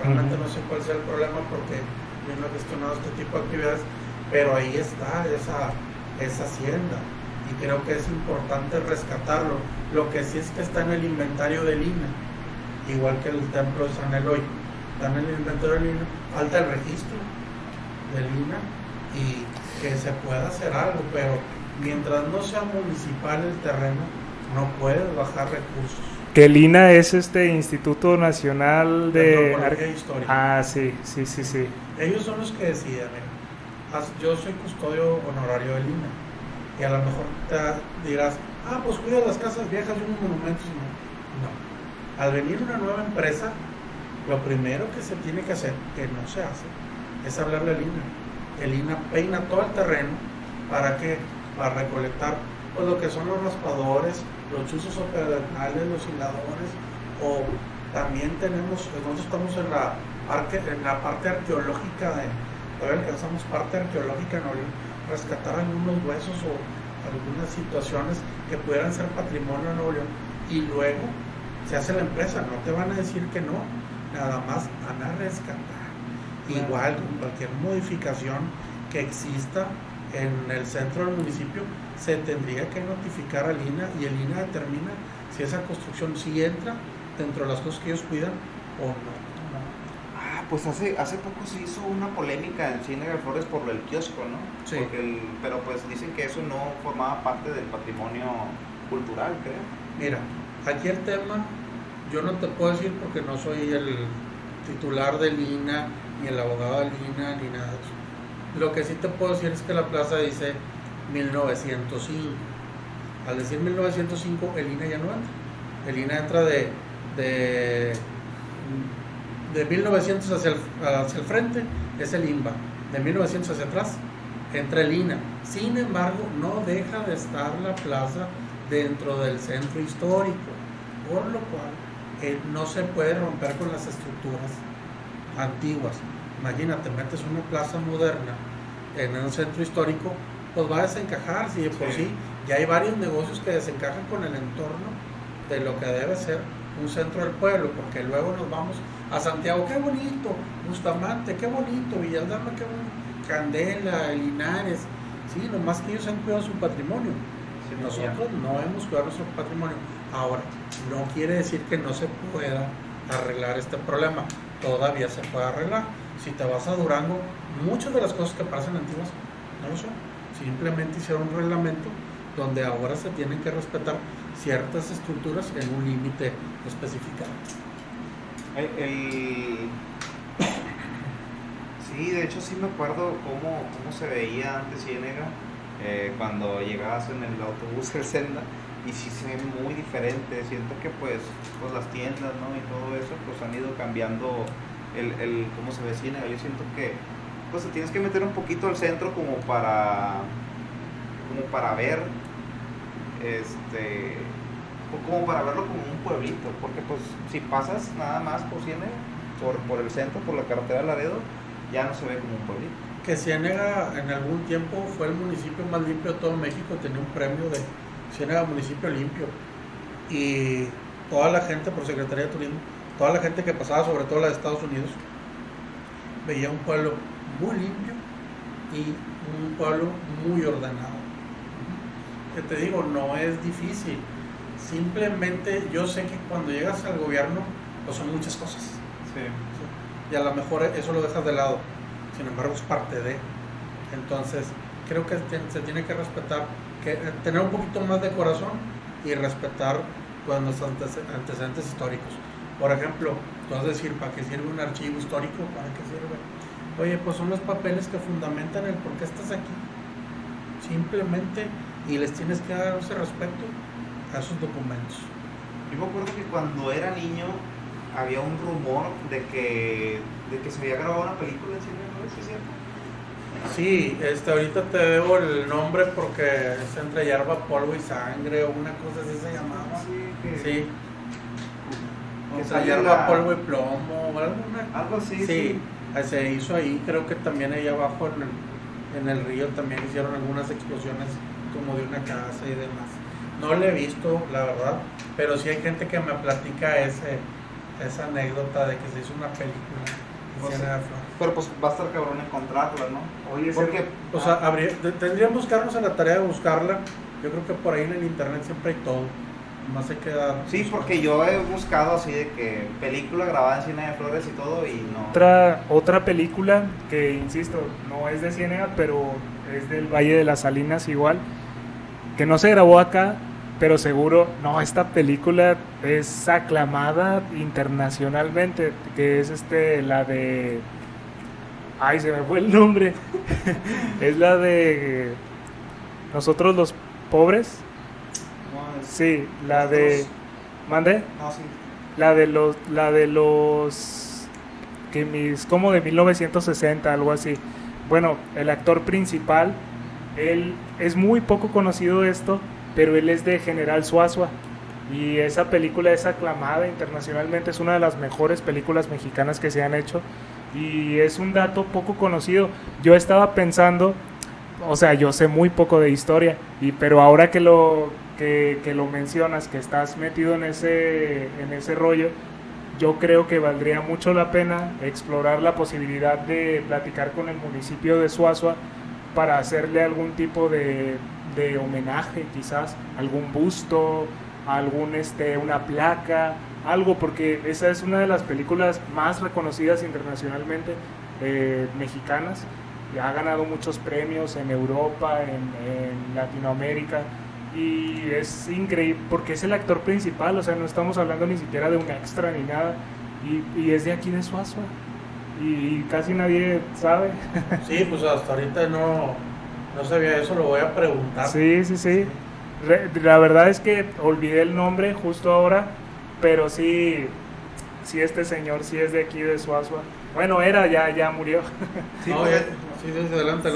Realmente no sé cuál sea el problema porque yo no he gestionado este tipo de actividades, pero ahí está esa hacienda y creo que es importante rescatarlo. Lo que sí es que está en el inventario del INE, igual que el templo de San Eloy, está en el inventario del INE, falta el registro del INE y que se pueda hacer algo, pero mientras no sea municipal el terreno, no puedes bajar recursos. Que el INA es Instituto Nacional de Antropología Histórica. Ah, sí. Ellos son los que deciden. Yo soy custodio honorario del INA. Y a lo mejor te dirás, pues cuida las casas viejas y unos monumentos. No. Al venir una nueva empresa, lo primero que se tiene que hacer, que no se hace, es hablarle al INA. El INA peina todo el terreno. ¿Para qué? Para recolectar pues, lo que son los raspadores, los chuzos operacionales, los hiladores, o también nosotros estamos en la parte arqueológica todavía alcanzamos parte arqueológica en Nuevo León, rescatar algunos huesos o algunas situaciones que pudieran ser patrimonio de Nuevo León, y luego se hace la empresa, no te van a decir que no, nada más van a rescatar. Igual con cualquier modificación que exista en el centro del municipio, se tendría que notificar al INA, y el INA determina si esa construcción sí entra dentro de las cosas que ellos cuidan o no. Pues hace poco se hizo una polémica en Ciénega de Flores por el kiosco, ¿no? Sí. Pero pues dicen que eso no formaba parte del patrimonio cultural, creo. Mira, aquí el tema, yo no te puedo decir porque no soy el titular del INA, ni el abogado del INA, ni nada de eso. Lo que sí te puedo decir es que la plaza dice 1905. Al decir 1905, el INA ya no entra. El INA entra de 1900 hacia el frente, es el INBA. De 1900 hacia atrás, entra el INA. Sin embargo, no deja de estar la plaza dentro del centro histórico, por lo cual no se puede romper con las estructuras antiguas. Imagínate, metes una plaza moderna en un centro histórico, pues va a desencajar, si de por sí ya hay varios negocios que desencajan con el entorno de lo que debe ser un centro del pueblo, porque luego nos vamos a Santiago, qué bonito, Bustamante, qué bonito, Villaldama, qué bonito, Candela, Linares, sí, nomás que ellos han cuidado su patrimonio. Nosotros no hemos cuidado nuestro patrimonio. Ahora, no quiere decir que no se pueda arreglar este problema, todavía se puede arreglar. Si te vas a Durango, muchas de las cosas que parecen antiguas no lo son. Simplemente hicieron un reglamento donde ahora se tienen que respetar ciertas estructuras en un límite especificado. Sí, de hecho sí me acuerdo cómo se veía antes Ciénega, cuando llegabas en el autobús del Senda, y sí se ve muy diferente. Siento que pues las tiendas, ¿no? y todo eso pues han ido cambiando el cómo se ve Ciénega. Yo siento que pues te tienes que meter un poquito al centro como para ver como para verlo como un pueblito, porque pues si pasas nada más por Ciénega, por el centro, por la carretera de Laredo, ya no se ve como un pueblito. Que Ciénega en algún tiempo fue el municipio más limpio de todo México, tenía un premio de Ciénega Municipio Limpio, y toda la gente, por Secretaría de Turismo, toda la gente que pasaba, sobre todo la de Estados Unidos, veía un pueblo muy limpio y un pueblo muy ordenado. Que te digo, no es difícil, simplemente yo sé que cuando llegas al gobierno pues son muchas cosas, sí. Y a lo mejor eso lo dejas de lado, sin embargo es parte de. Entonces creo que se tiene que respetar, tener un poquito más de corazón y respetar nuestros antecedentes históricos. Por ejemplo, tú vas a decir, ¿para qué sirve un archivo histórico? ¿Para qué sirve? Oye, pues son los papeles que fundamentan el por qué estás aquí, simplemente, y les tienes que dar ese respeto a esos documentos. Yo me acuerdo que cuando era niño había un rumor de que se había grabado una película en Ciénega, ¿no es cierto? Sí, ahorita te debo el nombre porque es entre hierba, polvo y sangre, o una cosa así se llamaba. Sí. O sea, hierba, polvo y plomo, algo así. Sí, se hizo ahí, creo que también ahí abajo en el río también hicieron algunas explosiones como de una casa y demás. No lo he visto, la verdad, pero sí hay gente que me platica esa anécdota de que se hizo una película. Pero pues va a estar cabrón encontrarla, ¿no? Oye, porque tendríamos que darnos a la tarea de buscarla. Yo creo que por ahí en el internet siempre hay todo. Más hay que dar. Sí, porque yo he buscado así de que película grabada en Ciénega de Flores y todo, y no. Otra película que, insisto, no es de Ciénega, pero es del Valle de las Salinas igual, que no se grabó acá, pero seguro, no, esta película es aclamada internacionalmente, que es la de... Ay, se me fue el nombre. Es la de Nosotros los Pobres. No, Sí, la de... ¿Mande? No, sí. La de los como de 1960, algo así. Bueno, el actor principal, él es muy poco conocido esto, pero él es de General Suazua y esa película es aclamada internacionalmente, es una de las mejores películas mexicanas que se han hecho y es un dato poco conocido. Yo estaba pensando, o sea, yo sé muy poco de historia, pero ahora que lo mencionas, que estás metido en ese rollo, yo creo que valdría mucho la pena explorar la posibilidad de platicar con el municipio de Suazua para hacerle algún tipo de homenaje, quizás algún busto, una placa, algo, porque esa es una de las películas más reconocidas internacionalmente mexicanas. Ha ganado muchos premios en Europa, en Latinoamérica, y es increíble porque es el actor principal, o sea, no estamos hablando ni siquiera de un extra ni nada, y es de aquí de Suazua y casi nadie sabe. Sí, pues hasta ahorita no sabía eso, lo voy a preguntar. Sí. La verdad es que olvidé el nombre justo ahora, pero sí este señor sí es de aquí de Suazua. Bueno, ya murió. Sí, no, sí, adelante.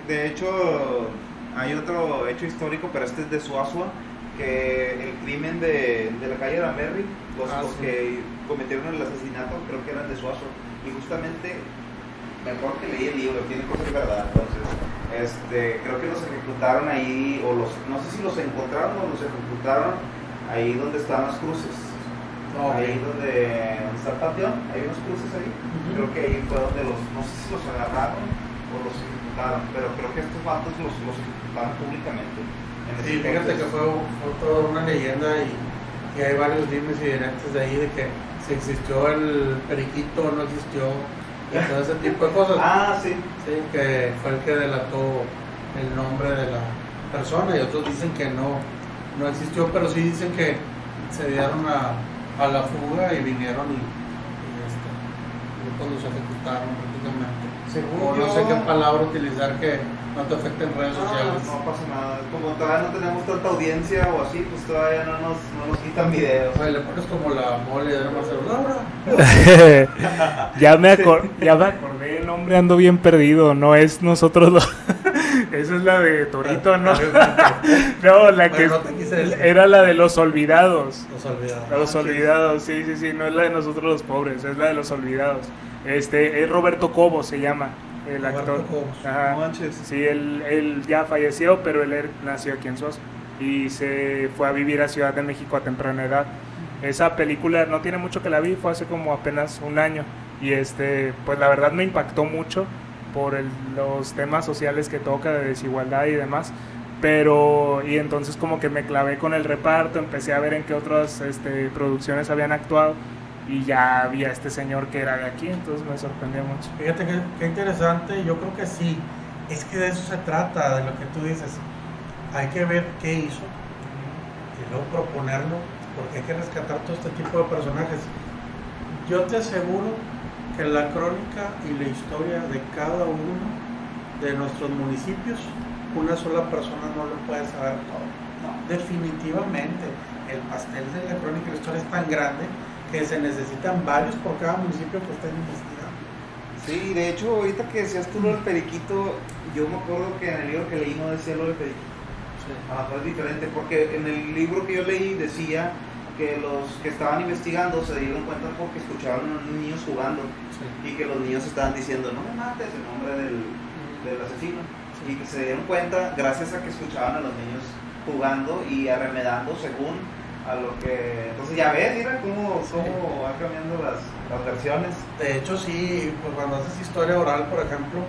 De hecho, hay otro hecho histórico, pero este es de Suazua, que el crimen de la calle Lamberry, los sí. que cometieron el asesinato, creo que eran de Suazua, y justamente, mejor que leí el libro, tiene cosas de verdad, entonces, creo que los ejecutaron ahí, no sé si los encontraron o los ejecutaron ahí donde están las cruces. Ahí donde está el panteón, hay unos cruces ahí. Creo que ahí fue donde no sé si los agarraron o los ejecutaron, pero creo que estos vatos los ejecutaron públicamente. Sí, fíjate que fue toda una leyenda y hay varios dimes y diretes de ahí de que si existió el periquito o no existió y todo ese tipo de cosas. Sí. Sí, que fue el que delató el nombre de la persona y otros dicen que no existió, pero sí dicen que se dieron a la fuga y vinieron y cuando se ejecutaron prácticamente. Seguro no sé qué palabra utilizar que no te afecte en redes sociales. No pasa nada. Como todavía no tenemos tanta audiencia o así, pues todavía no nos quitan videos. O sea, le pones como la mole de Marcelo Laura. Ya me acordé, el nombre, ando bien perdido, no es Nosotros los... Esa es la de Torito, ¿no? No, la que era la de Los Olvidados. Los Olvidados, sí, no es la de Nosotros los Pobres, es la de Los Olvidados. Es Roberto Cobo, se llama el actor. Ajá. No manches. Sí, él ya falleció, pero él nació aquí en Suazua y se fue a vivir a Ciudad de México a temprana edad. Esa película no tiene mucho que la vi, fue hace como apenas un año y pues la verdad me impactó mucho por los temas sociales que toca, de desigualdad y demás, y entonces como que me clavé con el reparto, empecé a ver en qué otras producciones habían actuado y ya vi a este señor que era de aquí, entonces me sorprendió mucho. Fíjate que interesante, yo creo que sí, es que de eso se trata, de lo que tú dices, hay que ver qué hizo y luego proponerlo, porque hay que rescatar todo este tipo de personajes. Yo te aseguro que la crónica y la historia de cada uno de nuestros municipios, una sola persona no lo puede saber todo. No, definitivamente, el pastel de la crónica y la historia es tan grande que se necesitan varios por cada municipio que estén investigando. Sí, de hecho, ahorita que decías tú lo del periquito, yo me acuerdo que en el libro que leí no decía lo del periquito. Sí. Es diferente, porque en el libro que yo leí decía que los que estaban investigando se dieron cuenta porque escuchaban a unos niños jugando, sí, y que los niños estaban diciendo no me mates el nombre del asesino, sí, y que se dieron cuenta gracias a que escuchaban a los niños jugando y arremedando según a lo que... Entonces ya ves, mira cómo van cambiando las versiones. De hecho sí, pues cuando haces historia oral, por ejemplo,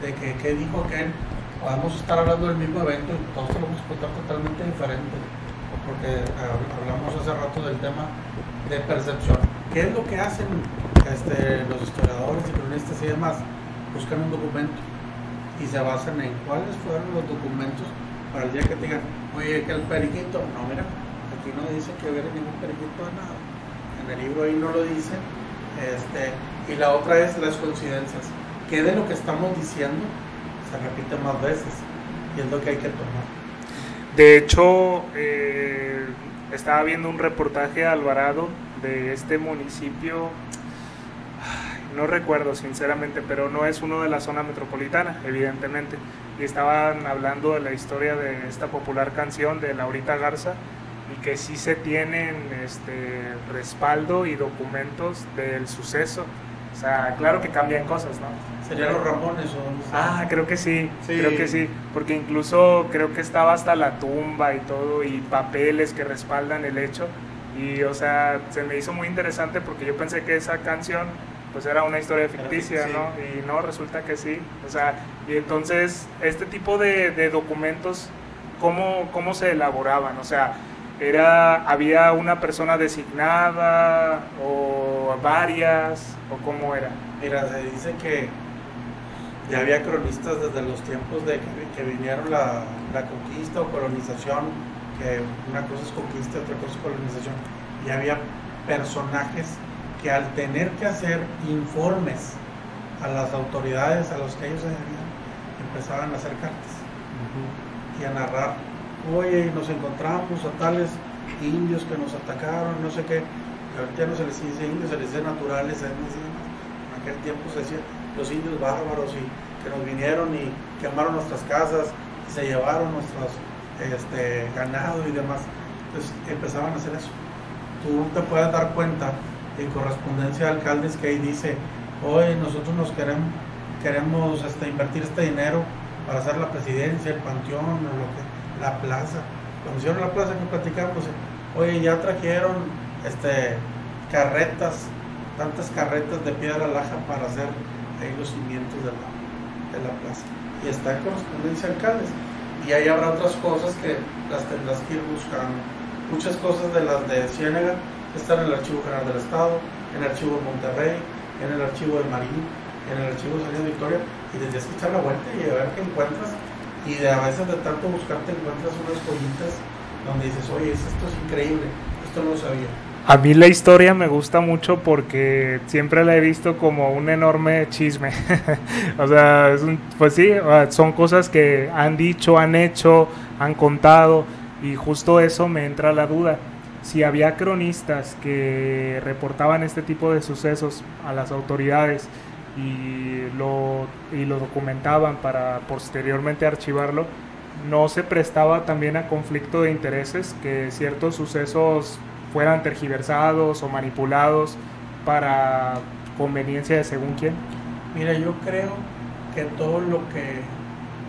de que qué dijo aquel, podemos estar hablando del mismo evento y todos lo vamos a contar totalmente diferente, porque hablamos hace rato del tema de percepción. ¿Qué es lo que hacen los historiadores y cronistas y demás? Buscan un documento y se basan en cuáles fueron los documentos para el día que te digan, oye, que el periquito, no, mira, aquí no dice que hubiera ningún periquito de nada, en el libro ahí no lo dice. Y la otra es las coincidencias, que de lo que estamos diciendo se repite más veces, y es lo que hay que tomar. De hecho, estaba viendo un reportaje a Alvarado de este municipio, no recuerdo sinceramente, pero no es uno de la zona metropolitana, evidentemente, y estaban hablando de la historia de esta popular canción de Laurita Garza, y que sí se tienen respaldo y documentos del suceso. O sea, claro que cambian cosas, ¿no? ¿Serían los Ramones o...? Creo que sí, creo que sí, porque incluso creo que estaba hasta la tumba y todo, y papeles que respaldan el hecho, y o sea, se me hizo muy interesante porque yo pensé que esa canción pues era una historia ficticia, ¿no? Y no, resulta que sí, o sea, y entonces este tipo de documentos, ¿cómo se elaboraban? O sea, ¿había una persona designada o varias, o cómo era? Mira, se dice que ya había cronistas desde los tiempos de que vinieron la conquista o colonización, que una cosa es conquista, otra cosa es colonización, y había personajes que al tener que hacer informes a las autoridades a los que ellos se debían, empezaban a hacer cartas y a narrar, oye, nos encontramos a tales indios que nos atacaron, no sé qué, que ahorita no se les dice indios, se les dice naturales, en aquel tiempo se decía los indios bárbaros, y que nos vinieron y quemaron nuestras casas y se llevaron nuestros ganado y demás. Entonces empezaban a hacer eso. Tú te puedes dar cuenta en correspondencia de alcaldes que ahí dice, hoy nosotros queremos invertir este dinero para hacer la presidencia, el panteón, o la plaza. Cuando hicieron la plaza que platicamos, oye, ya trajeron carretas, tantas carretas de piedra laja para hacer ahí los cimientos de la plaza. Y está en correspondencia de alcaldes. Y ahí habrá otras cosas que las tendrás que ir buscando. Muchas cosas de las de Ciénega están en el Archivo General del Estado, en el Archivo de Monterrey, en el Archivo de Marín, en el Archivo de San Luis Victoria, y tendrías que echar la vuelta y a ver qué encuentras. Y a veces de tanto buscarte encuentras unas joyitas donde dices, oye, esto es increíble, esto no lo sabía. A mí la historia me gusta mucho porque siempre la he visto como un enorme chisme. O sea, pues sí, son cosas que han dicho, han hecho, han contado, y justo eso me entra la duda. Si había cronistas que reportaban este tipo de sucesos a las autoridades y lo documentaban para posteriormente archivarlo, ¿no se prestaba también a conflicto de intereses, que ciertos sucesos fueran tergiversados o manipulados para conveniencia de según quién? Mira, yo creo que todo lo que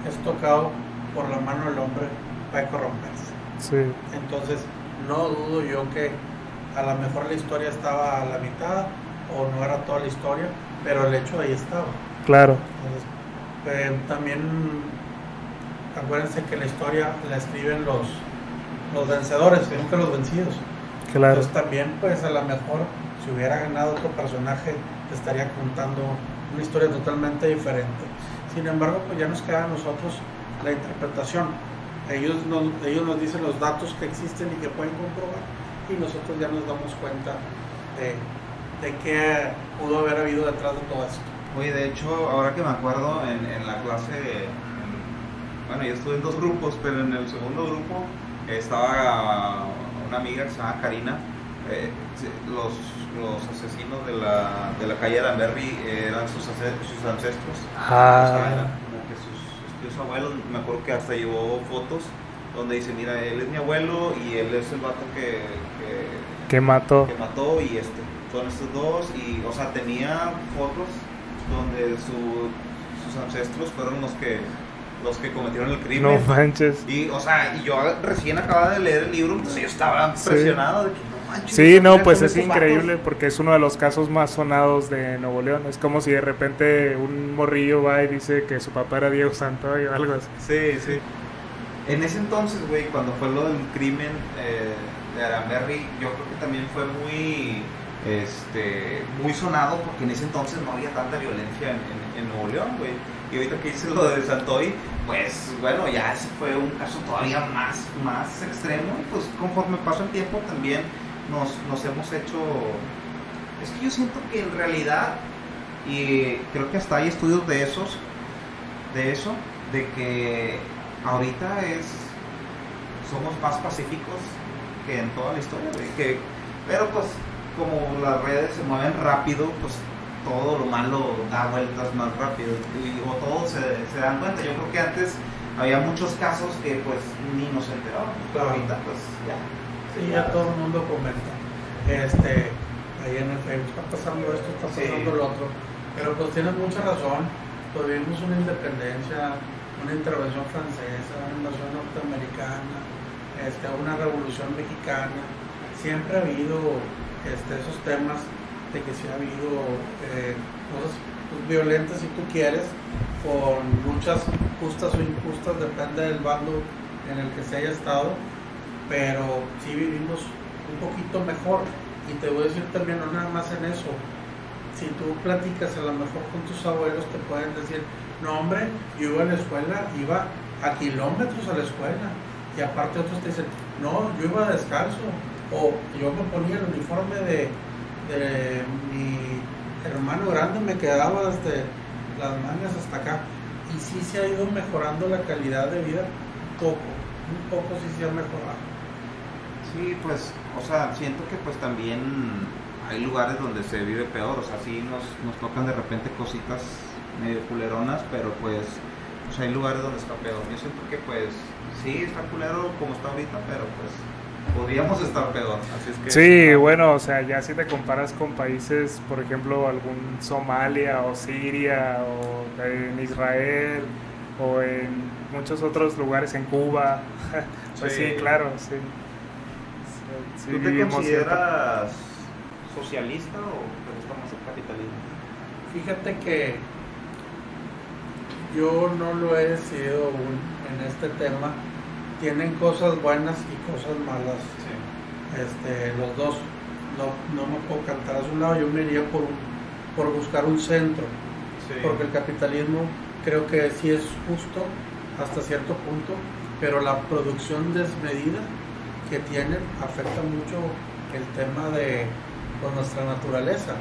es tocado por la mano del hombre va a corromperse. Sí. Entonces, no dudo yo que a lo mejor la historia estaba a la mitad o no era toda la historia, pero el hecho ahí estaba. Claro. Entonces, también acuérdense que la historia la escriben los vencedores, nunca los vencidos. Claro. Entonces también, pues a lo mejor si hubiera ganado otro personaje te estaría contando una historia totalmente diferente. Sin embargo, pues ya nos queda a nosotros la interpretación. Ellos nos dicen los datos que existen y que pueden comprobar, y nosotros ya nos damos cuenta de qué pudo haber habido detrás de todo esto. Oye, de hecho, ahora que me acuerdo, en la clase, bueno, yo estuve en 2 grupos, pero en el segundo grupo estaba una amiga que se llama Karina. Los asesinos de la calle Aramberri eran sus ancestros. O sea, eran como que sus abuelos. Me acuerdo que hasta llevó fotos donde dice, mira, él es mi abuelo y él es el vato que mató, y son estos dos. Y o sea, tenía fotos donde sus ancestros fueron los que cometieron el crimen. No manches. Y o sea, y yo recién acababa de leer el libro, entonces yo estaba impresionado de que no manches. Sí, no, pues es increíble porque es uno de los casos más sonados de Nuevo León. Es como si de repente un morrillo va y dice que su papá era Diego Santoy o algo así. Sí, sí. En ese entonces, güey, cuando fue lo del crimen de Aramberri, yo creo que también fue muy muy sonado porque en ese entonces no había tanta violencia en Nuevo León, güey. Y ahorita que hice lo de Santoy, pues bueno, ya ese fue un caso todavía más extremo. Y pues conforme pasa el tiempo también nos hemos hecho... Es que yo siento que en realidad, y creo que hasta hay estudios de eso, de que ahorita somos más pacíficos que en toda la historia, güey. Pero pues como las redes se mueven rápido, pues todo lo malo da vueltas más rápido o todos se dan cuenta. Yo creo que antes había muchos casos que pues ni nos enterábamos, pero ahorita pues ya. Sí, ya todo el mundo comenta. Ahí en el Facebook está pasando esto, está pasando lo otro. Pero pues tienes mucha razón. Tuvimos una independencia, una intervención francesa, una invasión norteamericana, una revolución mexicana. Siempre ha habido esos temas de que sí ha habido cosas pues, violentas, si tú quieres, con luchas justas o injustas, depende del bando en el que se haya estado, pero sí vivimos un poquito mejor. Y te voy a decir también, no nada más en eso, si tú platicas a lo mejor con tus abuelos, te pueden decir, no hombre, yo iba a la escuela, iba a kilómetros a la escuela, y aparte otros te dicen, no, yo iba descalzo, o yo me ponía el uniforme de mi hermano grande, me quedaba desde las mangas hasta acá, y sí se ha ido mejorando la calidad de vida, un poco sí se ha mejorado. Sí, pues, o sea, siento que pues también hay lugares donde se vive peor, o sea, sí nos tocan de repente cositas medio culeronas, pero pues hay lugares donde está peor. Yo siento que pues sí está culero como está ahorita, pero pues podríamos estar peor, así es que... Sí, bueno, o sea, ya si te comparas con países, por ejemplo, algún Somalia o Siria o en Israel o en muchos otros lugares, en Cuba, pues sí, claro, sí. Sí, ¿tú te consideras socialista o te gusta más el capitalismo? Fíjate que yo no lo he decidido aún en este tema. Tienen cosas buenas y cosas malas. Sí. Los dos. No me puedo cantar a su lado. Yo me iría por buscar un centro. Sí. Porque el capitalismo creo que sí es justo hasta cierto punto, pero la producción desmedida que tienen afecta mucho el tema de nuestra naturaleza.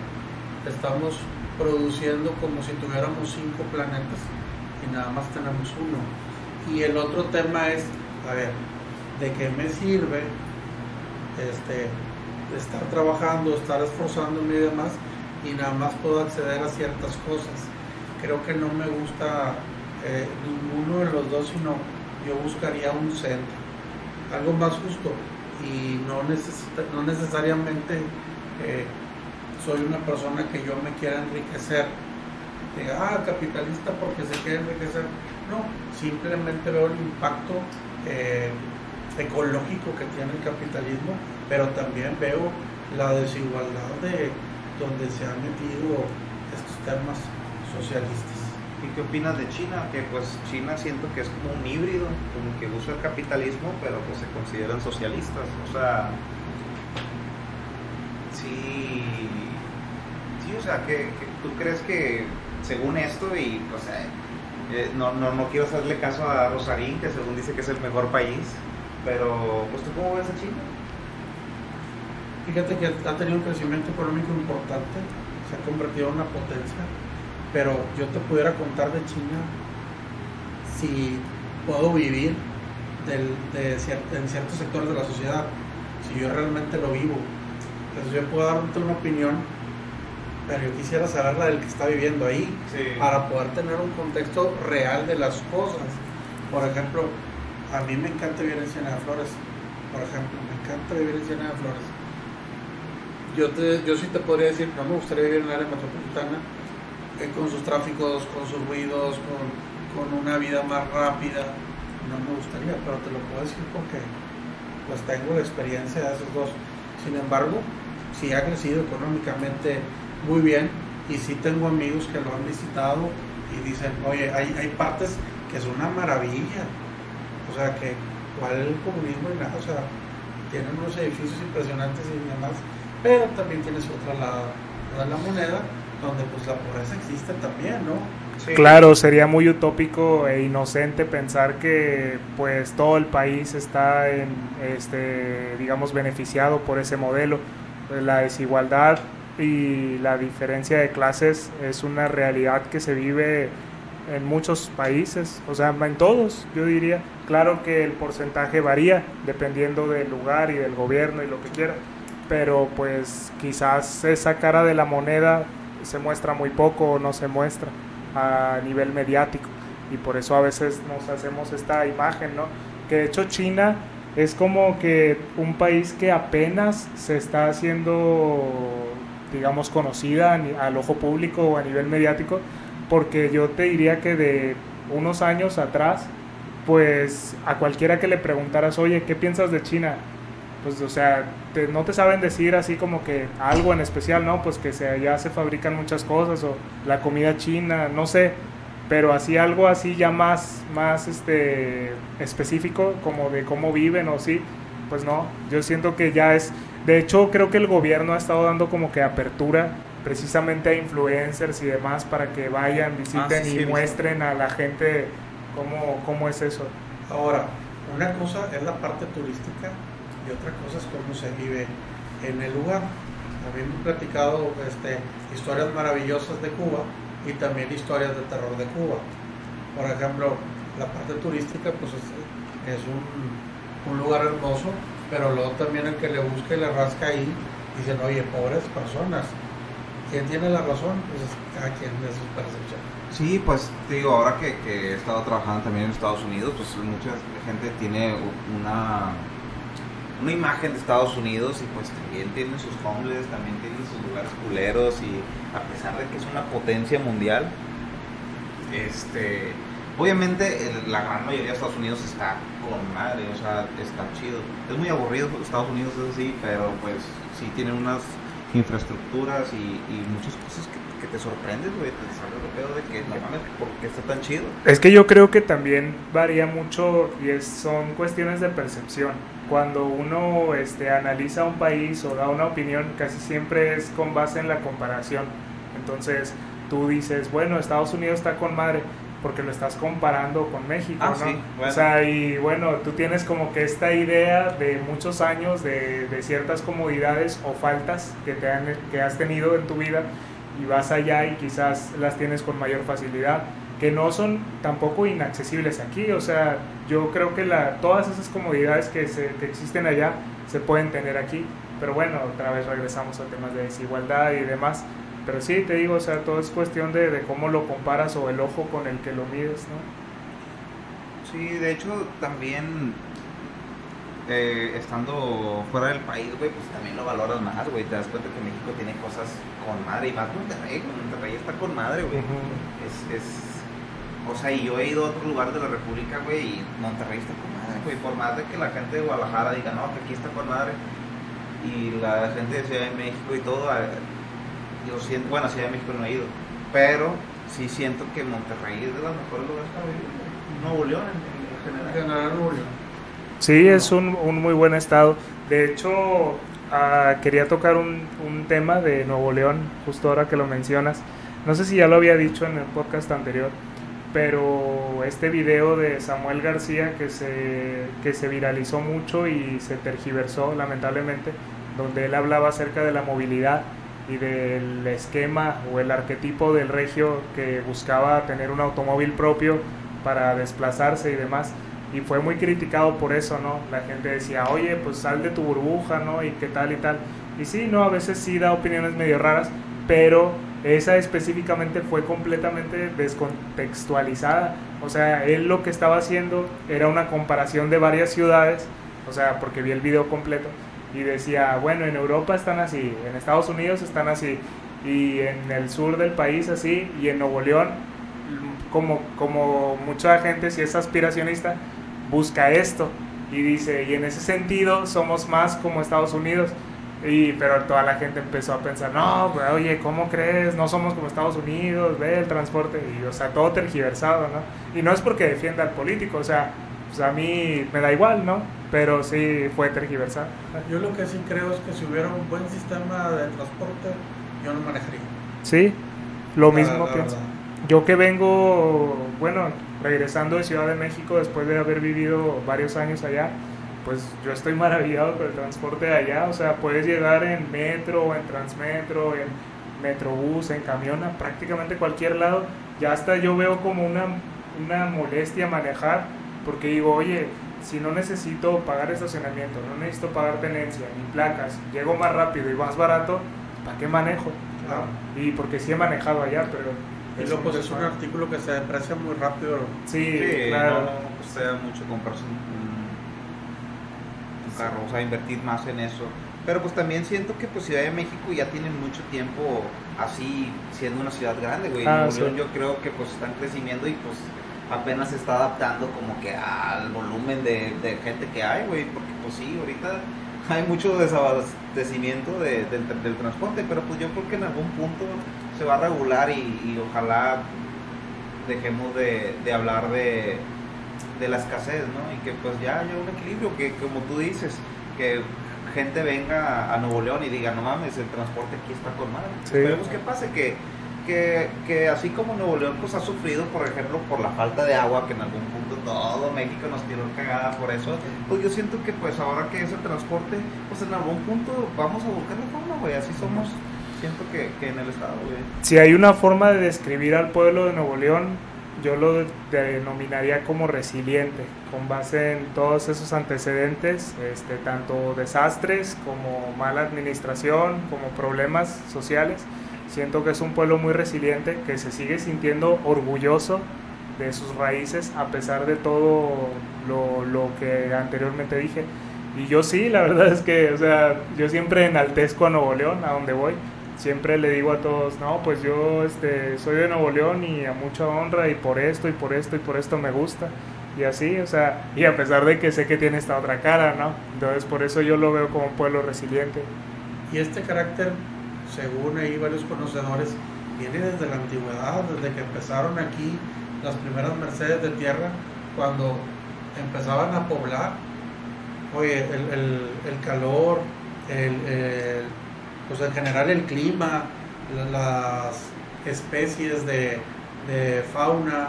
Estamos produciendo como si tuviéramos 5 planetas y nada más tenemos uno. Y el otro tema es, a ver, ¿de qué me sirve estar trabajando, estar esforzándome y demás, y nada más puedo acceder a ciertas cosas? Creo que no me gusta ninguno de los dos, sino yo buscaría un centro, algo más justo, y no necesariamente soy una persona que yo me quiera enriquecer, diga, capitalista porque se quiere enriquecer. No, simplemente veo el impacto ecológico que tiene el capitalismo, pero también veo la desigualdad de donde se han metido estos temas socialistas. ¿Y qué opinas de China? Que pues China siento que es como un híbrido, como que usa el capitalismo, pero pues se consideran socialistas. O sea, sí, o sea, que tú crees que según esto, y pues no quiero hacerle caso a Rosarín, que según dice que es el mejor país, pero pues tú cómo ves a China? Fíjate que ha tenido un crecimiento económico importante, se ha convertido en una potencia, pero yo te pudiera contar de China si puedo vivir en ciertos sectores de la sociedad, si yo realmente lo vivo. Entonces yo puedo darte una opinión, pero yo quisiera saber la del que está viviendo ahí, sí, para poder tener un contexto real de las cosas. Por ejemplo, a mí me encanta vivir en Ciénega de Flores, Yo sí te podría decir, no me gustaría vivir en el área metropolitana, con sus tráficos, con sus ruidos, con una vida más rápida. No me gustaría, pero te lo puedo decir porque pues tengo la experiencia de esos dos. Sin embargo, sí ha crecido económicamente muy bien, y sí tengo amigos que lo han visitado y dicen, oye, hay partes que son una maravilla, o sea, que cuál el comunismo y nada, o sea, tienen unos edificios impresionantes y demás, pero también tienes otro lado de la moneda, donde pues la pobreza existe también, ¿no? Sí. Claro, sería muy utópico e inocente pensar que pues todo el país está digamos beneficiado por ese modelo. La desigualdad y la diferencia de clases es una realidad que se vive en muchos países, o sea, en todos, yo diría. Claro que el porcentaje varía dependiendo del lugar y del gobierno y lo que quiera, pero pues quizás esa cara de la moneda se muestra muy poco o no se muestra a nivel mediático, y por eso a veces nos hacemos esta imagen, ¿no? Que de hecho China es como que un país que apenas se está haciendo, digamos, conocida al ojo público o a nivel mediático, porque yo te diría que de unos años atrás, pues a cualquiera que le preguntaras, oye, ¿qué piensas de China? Pues, o sea, no te saben decir así como que algo en especial, ¿no? Pues que allá se fabrican muchas cosas, o la comida china, no sé, pero así algo así ya más específico, como de cómo viven o sí, pues no, yo siento que ya es, de hecho creo que el gobierno ha estado dando como que apertura precisamente a influencers y demás para que vayan, visiten sí, y muestren a la gente cómo es eso. Ahora, una cosa es la parte turística y otra cosa es cómo se vive en el lugar. También he platicado historias maravillosas de Cuba y también historias de terror de Cuba. Por ejemplo, la parte turística pues es un lugar hermoso, pero luego también el que le busca y le rasca ahí, dicen, oye, pobres personas. ¿Quién tiene la razón? Pues cada quien de sus percepciones. Sí, pues te digo, ahora que he estado trabajando también en Estados Unidos, pues mucha gente tiene una imagen de Estados Unidos, y pues también tienen sus homeless, también tienen sus lugares culeros, y a pesar de que es una potencia mundial, obviamente la gran mayoría de Estados Unidos está con madre, o sea, está chido. Es muy aburrido Estados Unidos, eso sí, pero pues sí tienen unas infraestructuras y muchas cosas que te sorprendes, güey, te sale el pedo de que no mames, ¿por qué está tan chido? Es que yo creo que también varía mucho y son cuestiones de percepción. Cuando uno analiza un país o da una opinión, casi siempre es con base en la comparación. Entonces tú dices, bueno, Estados Unidos está con madre porque lo estás comparando con México, ¿no? Sí, bueno. O sea, y bueno, tú tienes como que esta idea de muchos años de ciertas comodidades o faltas que has tenido en tu vida, y vas allá y quizás las tienes con mayor facilidad, que no son tampoco inaccesibles aquí. O sea, yo creo que todas esas comodidades que existen allá se pueden tener aquí, pero bueno, otra vez regresamos a temas de desigualdad y demás. Pero sí, te digo, o sea, todo es cuestión de cómo lo comparas o el ojo con el que lo mides, ¿no? Sí, de hecho, también estando fuera del país, güey, pues también lo valoras más, güey. Te das cuenta que México tiene cosas con madre, y más Monterrey está con madre, güey. O sea, y yo he ido a otros lugares de la República, güey, y Monterrey está con madre, güey. Por más de que la gente de Guadalajara diga, no, que aquí está con madre, y la gente de Ciudad de México y todo, yo siento, bueno, a Ciudad de México no he ido, pero sí siento que Monterrey es de los mejores lugares para vivir, güey. Nuevo León en general. Nuevo León. Sí, es un muy buen estado. De hecho, quería tocar un tema de Nuevo León, justo ahora que lo mencionas. No sé si ya lo había dicho en el podcast anterior, pero este video de Samuel García que se viralizó mucho y se tergiversó lamentablemente, donde él hablaba acerca de la movilidad y del esquema o el arquetipo del regio que buscaba tener un automóvil propio para desplazarse y demás, y fue muy criticado por eso, ¿no? La gente decía, oye, pues sal de tu burbuja, ¿no? Y qué tal y tal, y sí, ¿no? A veces sí da opiniones medio raras, pero esa específicamente fue completamente descontextualizada. O sea, él lo que estaba haciendo era una comparación de varias ciudades, o sea, porque vi el video completo, y decía, bueno, en Europa están así, en Estados Unidos están así, y en el sur del país así, y en Nuevo León, como mucha gente, si es aspiracionista, busca esto, y dice, y en ese sentido somos más como Estados Unidos. Pero toda la gente empezó a pensar, no, pues, oye, ¿cómo crees? No somos como Estados Unidos, ve el transporte, y o sea, todo tergiversado, ¿no? Y no es porque defienda al político, o sea, pues a mí me da igual, ¿no? Pero sí fue tergiversar. Yo lo que sí creo es que si hubiera un buen sistema de transporte, yo no manejaría. Sí, lo La- mismo la pienso. verdad. Yo que vengo, bueno, regresando de Ciudad de México después de haber vivido varios años allá, pues yo estoy maravillado con el transporte de allá. O sea, puedes llegar en metro, en transmetro, en metrobús, en camión, a prácticamente cualquier lado. Ya hasta yo veo como una molestia manejar, porque digo, oye, si no necesito pagar estacionamiento, no necesito pagar tenencia ni placas, llego más rápido y más barato, ¿para qué manejo? Claro. Y porque sí he manejado allá, pero... Y luego pues es un artículo que se deprecia muy rápido. Sí, Sí, claro. no costea mucho comprarse un carro, o sea, invertir más en eso. Pero pues también siento que pues Ciudad de México ya tiene mucho tiempo así siendo una ciudad grande, güey. Ah, Nuevo sí. León yo creo que pues están creciendo y pues apenas se está adaptando como que al volumen de gente que hay, güey. Porque pues sí, ahorita hay mucho desabastecimiento del transporte, pero pues yo creo que en algún punto se va a regular y ojalá dejemos de hablar de la escasez, ¿no? Y que pues ya haya un equilibrio, que como tú dices, que gente venga a Nuevo León y diga, no mames, el transporte aquí está con madre. Sí. Esperemos que pase, que así como Nuevo León pues ha sufrido, por ejemplo, por la falta de agua, que en algún punto todo México nos tiró cagada por eso, pues yo siento que pues ahora que es el transporte, pues en algún punto vamos a buscar la forma, güey, así somos, siento que en el estado, güey. Si hay una forma de describir al pueblo de Nuevo León, yo lo denominaría como resiliente, con base en todos esos antecedentes, tanto desastres como mala administración, como problemas sociales. Siento que es un pueblo muy resiliente, que se sigue sintiendo orgulloso de sus raíces a pesar de todo lo que anteriormente dije. Y yo sí, la verdad es que, o sea, yo siempre enaltezco a Nuevo León, a donde voy. Siempre le digo a todos, no, pues yo soy de Nuevo León y a mucha honra y por esto y por esto y por esto me gusta. Y así, o sea, y a pesar de que sé que tiene esta otra cara, ¿no? Entonces por eso yo lo veo como un pueblo resiliente. Y este carácter, según ahí varios conocedores, viene desde la antigüedad, desde que empezaron aquí las primeras mercedes de tierra, cuando empezaban a poblar. Oye, el calor, pues en general el clima, las especies de fauna,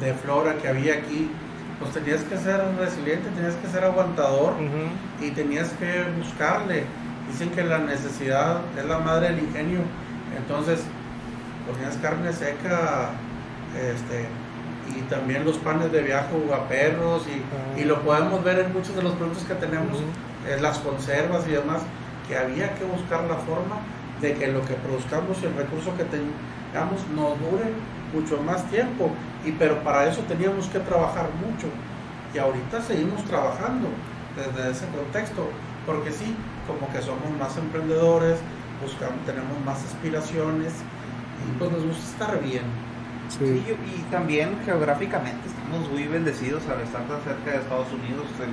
de flora que había aquí, pues tenías que ser resiliente, tenías que ser aguantador y tenías que buscarle. Dicen que la necesidad es la madre del ingenio, entonces ponías carne seca, y también los panes de viaje uvaperros y lo podemos ver en muchos de los productos que tenemos, las conservas y demás, que había que buscar la forma de que lo que produzcamos y el recurso que tengamos nos dure mucho más tiempo, pero para eso teníamos que trabajar mucho y ahorita seguimos trabajando desde ese contexto, porque sí, como que somos más emprendedores, tenemos más aspiraciones y pues nos gusta estar bien. Sí, y también geográficamente estamos muy bendecidos al estar tan cerca de Estados Unidos, el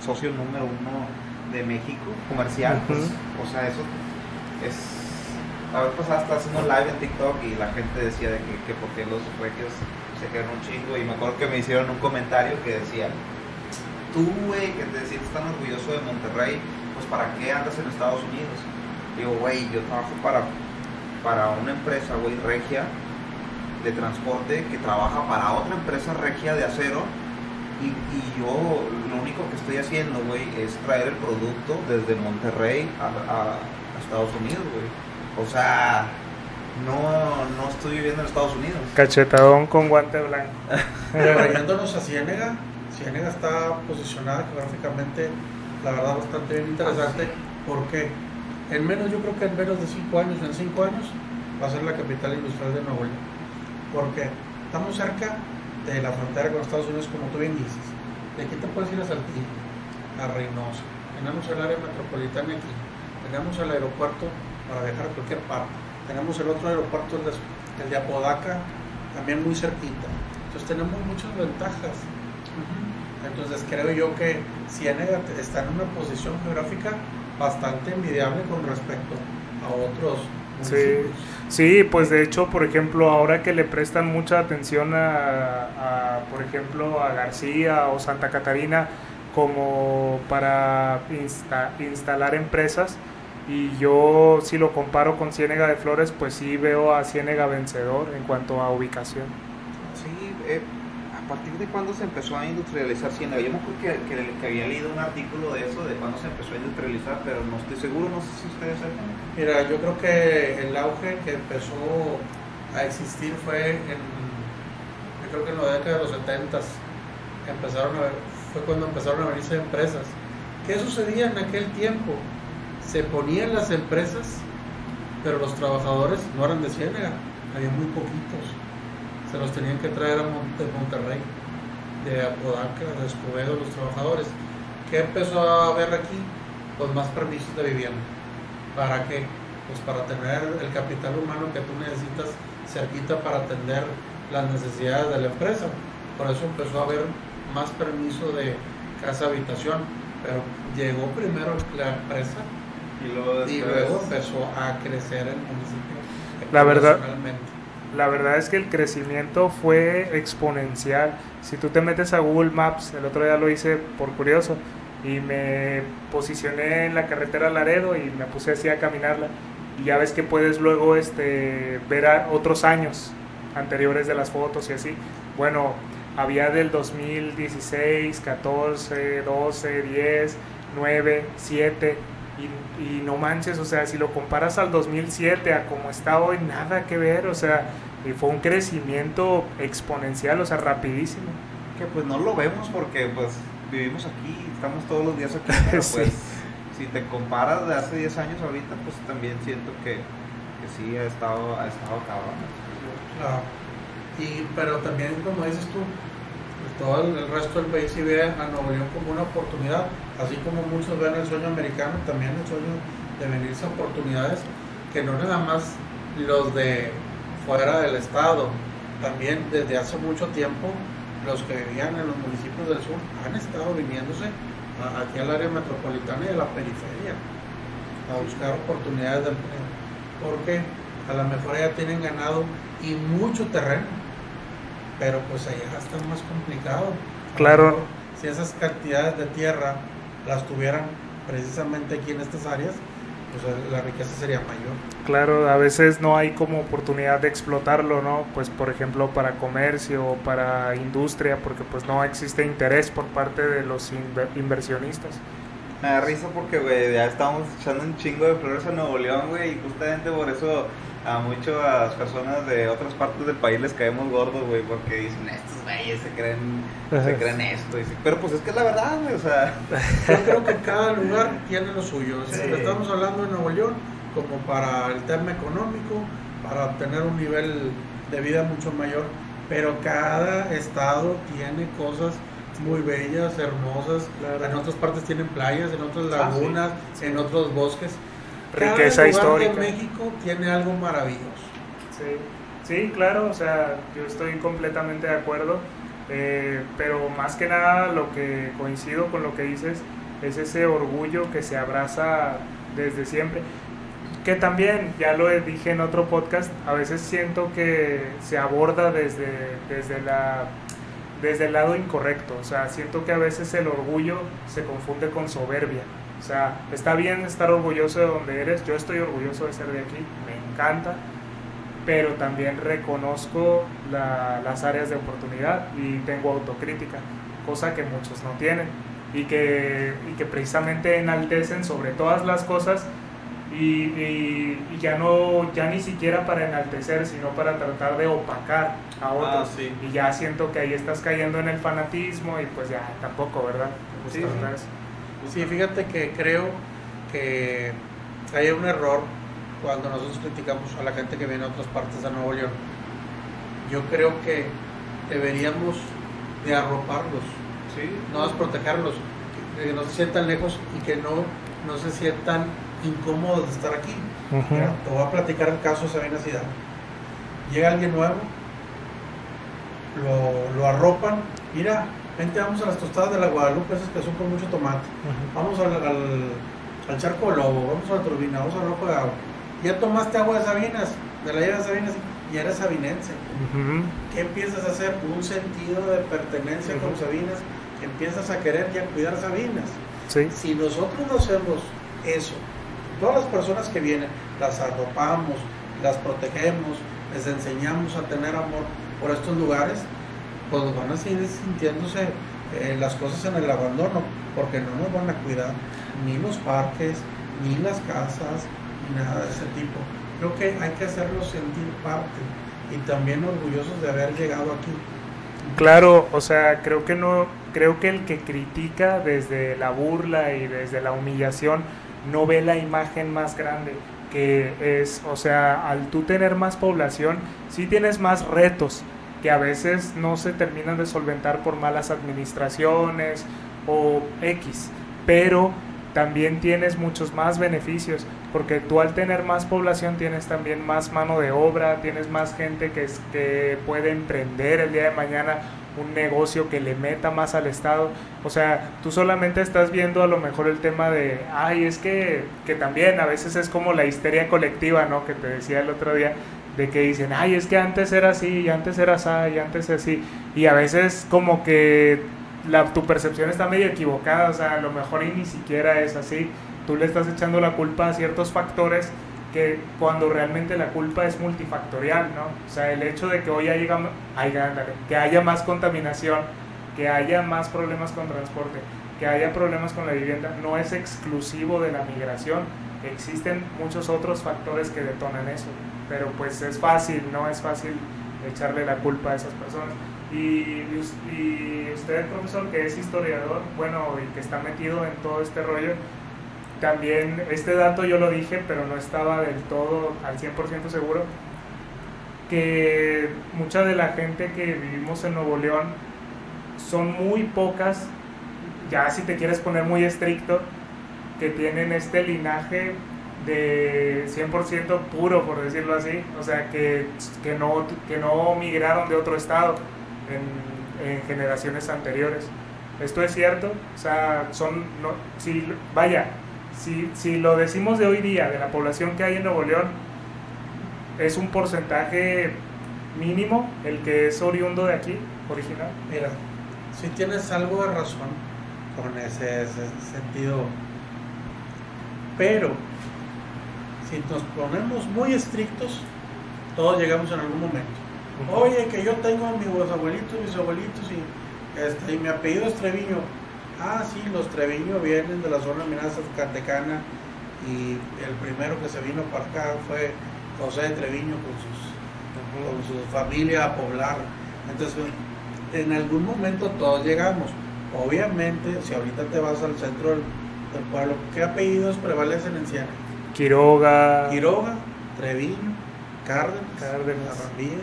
socio número 1 de México, comercial, pues, o sea, eso es... La vez pasada estaba haciendo un live en TikTok y la gente decía de que por qué los regios se quedan un chingo, y me acuerdo que me hicieron un comentario que decía, tú, güey, que te sientes tan orgulloso de Monterrey, pues ¿para qué andas en Estados Unidos? Digo, güey, yo trabajo para una empresa, güey, regia, de transporte, que trabaja para otra empresa regia de acero, y yo lo único que estoy haciendo, güey, es traer el producto desde Monterrey a Estados Unidos, güey. O sea, no estoy viviendo en Estados Unidos. Cachetadón con guante blanco. Pero yéndonos a Ciénega está posicionada geográficamente, la verdad, bastante bien interesante, porque yo creo que en menos de 5 años, en 5 años, va a ser la capital industrial de Nuevo León, porque estamos cerca de la frontera con Estados Unidos, como tú bien dices. De aquí te puedes ir a Saltillo, a Reynosa, tenemos el área metropolitana aquí, tenemos el aeropuerto para viajar a cualquier parte, tenemos el otro aeropuerto, el de Apodaca, también muy cerquita. Entonces tenemos muchas ventajas. Entonces creo yo que Ciénega está en una posición geográfica bastante envidiable con respecto a otros municipios. Sí, Sí, pues de hecho, por ejemplo, ahora que le prestan mucha atención por ejemplo, a García o Santa Catarina como para instalar empresas, y yo si lo comparo con Ciénega de Flores, pues sí veo a Ciénega vencedor en cuanto a ubicación. Sí, ¿a partir de cuándo se empezó a industrializar Ciénega? Yo me acuerdo que había leído un artículo de eso, de cuándo se empezó a industrializar, pero no estoy seguro, no sé si ustedes saben. Mira, yo creo que el auge que empezó a existir fue yo creo que en la década de los 70s, fue cuando empezaron a venirse empresas. ¿Qué sucedía en aquel tiempo? Se ponían las empresas, pero los trabajadores no eran de Ciénega, había muy poquitos. Se los tenían que traer de Monterrey, de Apodaca, de Escobedo, los trabajadores. ¿Qué empezó a haber aquí? Pues más permisos de vivienda. ¿Para qué? Pues para tener el capital humano que tú necesitas cerquita para atender las necesidades de la empresa. Por eso empezó a haber más permiso de casa-habitación, pero llegó primero la empresa y luego empezó a crecer el municipio. La verdad es que el crecimiento fue exponencial. Si tú te metes a Google Maps, el otro día lo hice por curioso, y me posicioné en la carretera Laredo y me puse así a caminarla, y ya ves que puedes luego ver otros años anteriores de las fotos y así. Bueno, había del 2016, 14, 12, 10, 9, 7 y no manches, o sea, si lo comparas al 2007 a como está hoy, nada que ver, o sea, y fue un crecimiento exponencial, o sea, rapidísimo. Que pues no lo vemos porque pues vivimos aquí, estamos todos los días aquí, pero Sí. pues si te comparas de hace 10 años ahorita, pues también siento que sí ha estado cabrón. Pero también, como dices tú, todo el resto del país sí ve a Nuevo León como una oportunidad, así como muchos ven el sueño americano, también el sueño de venirse a oportunidades que no nada más los de fuera del estado, también desde hace mucho tiempo los que vivían en los municipios del sur han estado viniéndose aquí al área metropolitana y a la periferia a buscar oportunidades de empleo, porque a lo mejor ya tienen ganado y mucho terreno, pero pues allá está más complicado. Claro. Si esas cantidades de tierra las tuvieran precisamente aquí en estas áreas, pues la riqueza sería mayor. Claro, a veces no hay como oportunidad de explotarlo, ¿no? Pues por ejemplo para comercio o para industria, porque pues no existe interés por parte de los inversionistas. Me da risa porque, güey, ya estamos echando un chingo de flores a Nuevo León, güey, y justamente por eso a muchas personas de otras partes del país les caemos gordos, güey, porque dicen, estos güeyes se creen esto, pero pues es que es la verdad, güey, o sea. Yo creo que cada lugar tiene lo suyo. Sí. Si estamos hablando de Nuevo León, como para el tema económico, para obtener un nivel de vida mucho mayor, pero cada estado tiene cosas muy bellas, hermosas. Claro. En otras partes tienen playas, en otras lagunas, sí. En otros bosques. Riqueza cada histórica. Lugar de México tiene algo maravilloso. Sí, claro, o sea, yo estoy completamente de acuerdo, pero más que nada lo que coincido con lo que dices es ese orgullo que se abraza desde siempre, que también, ya lo dije en otro podcast, a veces siento que se aborda desde el lado incorrecto, o sea, siento que a veces el orgullo se confunde con soberbia. O sea, está bien estar orgulloso de donde eres, yo estoy orgulloso de ser de aquí, me encanta, pero también reconozco las áreas de oportunidad y tengo autocrítica, cosa que muchos no tienen, y que precisamente enaltecen sobre todas las cosas y ya ni siquiera para enaltecer, sino para tratar de opacar a otros. Sí. Y ya siento que ahí estás cayendo en el fanatismo y pues ya tampoco, ¿verdad? Sí. Sí, fíjate que creo que hay un error cuando nosotros criticamos a la gente que viene a otras partes de Nuevo León. Yo creo que deberíamos de arroparlos, sí, no desprotegerlos, que no se sientan lejos y que no se sientan incómodos de estar aquí. Uh-huh. Mira, te voy a platicar el caso de Sabina Sidán. Llega alguien nuevo, lo arropan, mira, vente, vamos a las tostadas de la Guadalupe, esas que son con mucho tomate. Uh-huh. Vamos al Charco de Lobo, vamos a la Turbina, vamos al Rojo de Agua. ya tomaste agua de Sabinas, de la llave de Sabinas, y eres sabinense. ¿Qué empiezas a hacer? Un sentido de pertenencia con Sabinas, que empiezas a querer y a cuidar Sabinas. Sí. Si nosotros no hacemos eso, todas las personas que vienen, las arropamos, las protegemos, les enseñamos a tener amor por estos lugares, pues van a seguir sintiéndose las cosas en el abandono, porque no nos van a cuidar ni los parques, ni las casas, ni nada de ese tipo. Creo que hay que hacerlos sentir parte y también orgullosos de haber llegado aquí. Claro, o sea, creo que el que critica desde la burla y desde la humillación no ve la imagen más grande, que es, o sea, al tú tener más población, sí tienes más retos que a veces no se terminan de solventar por malas administraciones o X, pero también tienes muchos más beneficios, porque tú al tener más población tienes también más mano de obra, tienes más gente que puede emprender el día de mañana un negocio que le meta más al Estado. O sea, tú solamente estás viendo a lo mejor el tema de, es que también a veces es como la histeria colectiva, ¿no? Que te decía el otro día, de que dicen, es que antes era así, y antes era así, y antes así, y a veces como que tu percepción está medio equivocada, o sea, a lo mejor y ni siquiera es así, tú le estás echando la culpa a ciertos factores que cuando realmente la culpa es multifactorial, ¿no? O sea, el hecho de que hoy que haya más contaminación, que haya más problemas con transporte, que haya problemas con la vivienda, no es exclusivo de la migración, existen muchos otros factores que detonan eso, pero pues es fácil, ¿no? Es fácil echarle la culpa a esas personas. Y usted, profesor, que es historiador, bueno, y que está metido en todo este rollo, también este dato yo lo dije, pero no estaba del todo al 100% seguro, que mucha de la gente que vivimos en Nuevo León son muy pocas, ya si te quieres poner muy estricto, que tienen este linaje de 100% puro, por decirlo así, o sea, que no migraron de otro estado en generaciones anteriores. ¿Esto es cierto? O sea, si lo decimos de hoy día, de la población que hay en Nuevo León, es un porcentaje mínimo el que es oriundo de aquí, original. Mira, si tienes algo de razón con ese sentido, pero si nos ponemos muy estrictos, todos llegamos en algún momento. Oye, que yo tengo mis abuelitos y mi apellido es Treviño. Sí, los Treviño vienen de la zona minera zacatecana y el primero que se vino para acá fue José de Treviño con su familia a poblar. Entonces, en algún momento todos llegamos. Obviamente, si ahorita te vas al centro del pueblo, ¿qué apellidos prevalecen en Ciénaga? Quiroga, Treviño, Cárdenas, Arrambía.